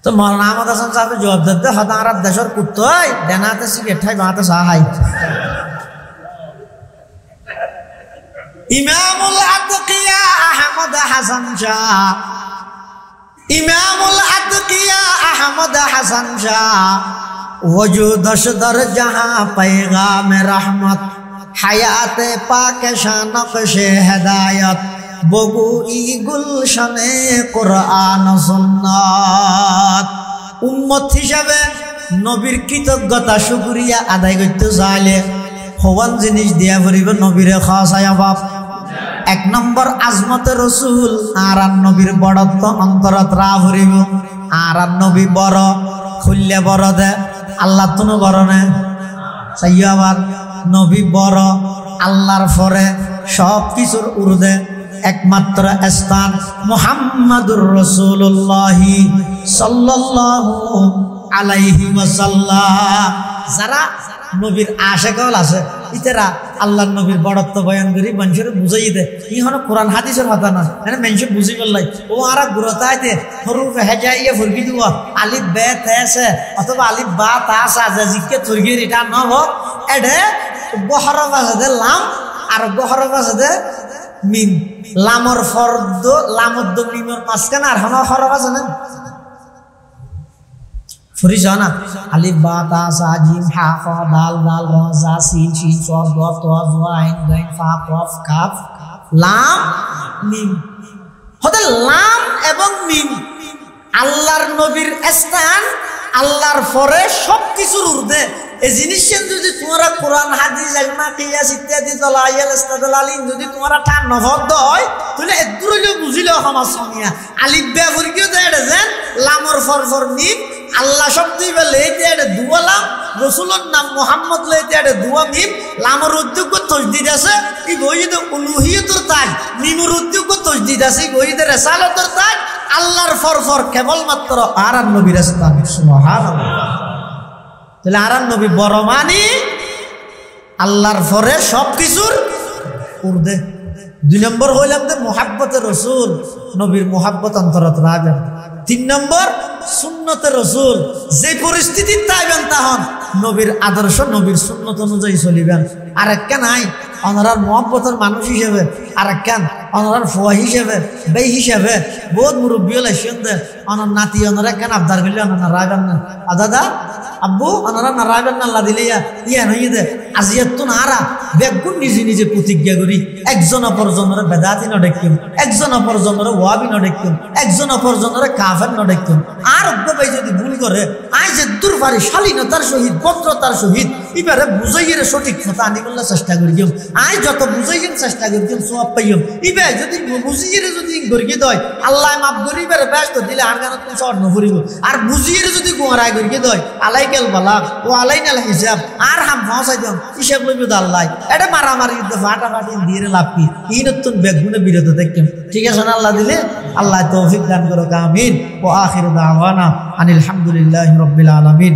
S2: তো মৌলানা আহমদ হাসান সাহেব জবাব দিতে হতার দেশের কুত্তাই দেনাতে সিগারেট খাই বাতে সাহাই ইমামুল আতকিয়া আহমদ হাসান শাহ ইমামুল আতকিয়া আহমদ হাসান শাহ वजूद शदर जहां पैगाम रहमत हयाते पाक नक्शे हिदायत बगु ई गुलशने कुरान सुन्नत उम्मत हिसाবে নবীর কৃতজ্ঞতা শুকরিয়া আদায় করতে চাইলে হওয়ান জিনিস দিয়া পড়িব নবীরে খাসায়া বাপ এক নম্বর আজমতে রসুল আর নবীর বড়ত্ব অন্তরত রা পড়িব আর নবী বড় খুললে বড় দে আল্লাহ তো বড় না সাইয়াবার নবী বড় আল্লাহর পরে সব কিছুর উর্ধে একমাত্র স্থান মুহাম্মাদুর রাসূলুল্লাহ সাল্লাল্লাহু আলাইহি ওয়াসাল্লাম যারা নবীর আশেকল আছে ইতারা আল্লাহর নবীর বড়ত্ব বয়ান করি মানুষের বুঝাই দে ইহন কোরআন হাদিসের কথা না মানে মানুষ বুঝি বললাই ও আর গুরতাইতে হরুফ হেজাইয়া ফুরকি দিব আলিফ বে তেছে অথবা আলিফ বা তা সা জিকে তুরগি রিটা নব এডে বহরফ আছে লাম আর বহরফ আছে মিম লামর ফরদ লামদ মিমের মাঝখানে আর হন হরফ আছে না फरिजाना अलिफ बा ता सा जीम हा ख दाल दाल र जा सीन शीन स्वाद द त ज आइन गाइन फा कफ काफ लाम মিম হতে লাম এবং মিম আল্লাহর নবীর স্থান আল্লাহর পরে সবকিছুর ঊর্ধ্বে এই জিনিসের যদি তোমরা কোরআন হাদিস ইলমা কিয়াস ইত্যাদি দলাইল ইস্তাদলালিন যদি তোমরা ঠান নভদ হয় তাহলে এদুরলে বুঝিলে সমাজ সমিয়া আলিফ বে ফুরকিও দেড় যেন লামর ফর মিম আল্লাহ শব্দই বলে এটা দুয়া লাম রাসূলের নাম মুহাম্মদ লইতে এটা দুয়া মিম লামর উদ্যোগ তাসদীদ আছে এই বইতে উলুহিয়তের তাজ মিমের উদ্যোগ তাসদীদ আছে এই বইতে রিসালাতের তাজ আল্লাহর ফর কেবলমাত্র আর নবীর স্থান সুবহানাল্লাহ তাহলে আর নবী বড় মানি আল্লাহর পরে সবকিছুর ঊর্ধ্বে দুই নম্বর হইলাম যে মুহাব্বতে রাসূল নবীর মুহাব্বত অন্তরত রাখবেন তিন নম্বর সুন্নতে রাসূল যে পরিস্থিতি তাইবেন তখন নবীর আদর্শ নবীর সুন্নত অনুযায়ী চলিবেন আর একটা নাই অনরার মুহাব্বতের মানুষ হিসেবে আর একটা অনরার ফুয়া হিসেবে বেই হিসেবে বহুত মুরব্বী লাইছেন দে অনর নাতি অনরা কেন আবদার করলে অনরা রাখবেন না দাদা আব্বু অনরা না রাখবেন না আল্লাহ দিলে ইয়া নই দে আজিয়াত তো নারা বেগুন নিজে নিজে প্রতিজ্ঞা করি একজন অপর জনরে বেদাতি নডেকিম একজন অপর জনরে ওয়াবি নডেকিম একজন অপর জনরে কাফের নডেকিম আর ভাই যদি ভুল করে আই যে দুর্বারি শালীনতার সহিত ভদ্রতার সহিত এবারে বুঝাইয়ের সঠিক কথা আনিবার চেষ্টা করিম আই যত বুঝাইয়ের চেষ্টা করিম সওয়াব পাইম ইবে যদি বুঝিয়ে যদি গরিয়ে দয় আল্লাহ মাফ করিবার ব্যস্ত দিলে আর গান তুমি সর নফরিব আর বুঝিয়ে যদি গোঁড়ায় গরিয়ে দয় আলাইকাল বালাক ও আলাইনাল হিসাব আর হাম ফাঁসাই দিম হিসাব লইব আল্লাহ এটা মারামারি ফাটাফাটি দিয়ে লাভ কি এই নতুন বেগুনে বিরত দেখতাম ঠিক আছে না আল্লাহ দিলে আল্লাহ তৌফিক দান করো আমিন ও আখির দাওয়ানা আনিল হামদুলিল্লাহি রাব্বিল আলামিন।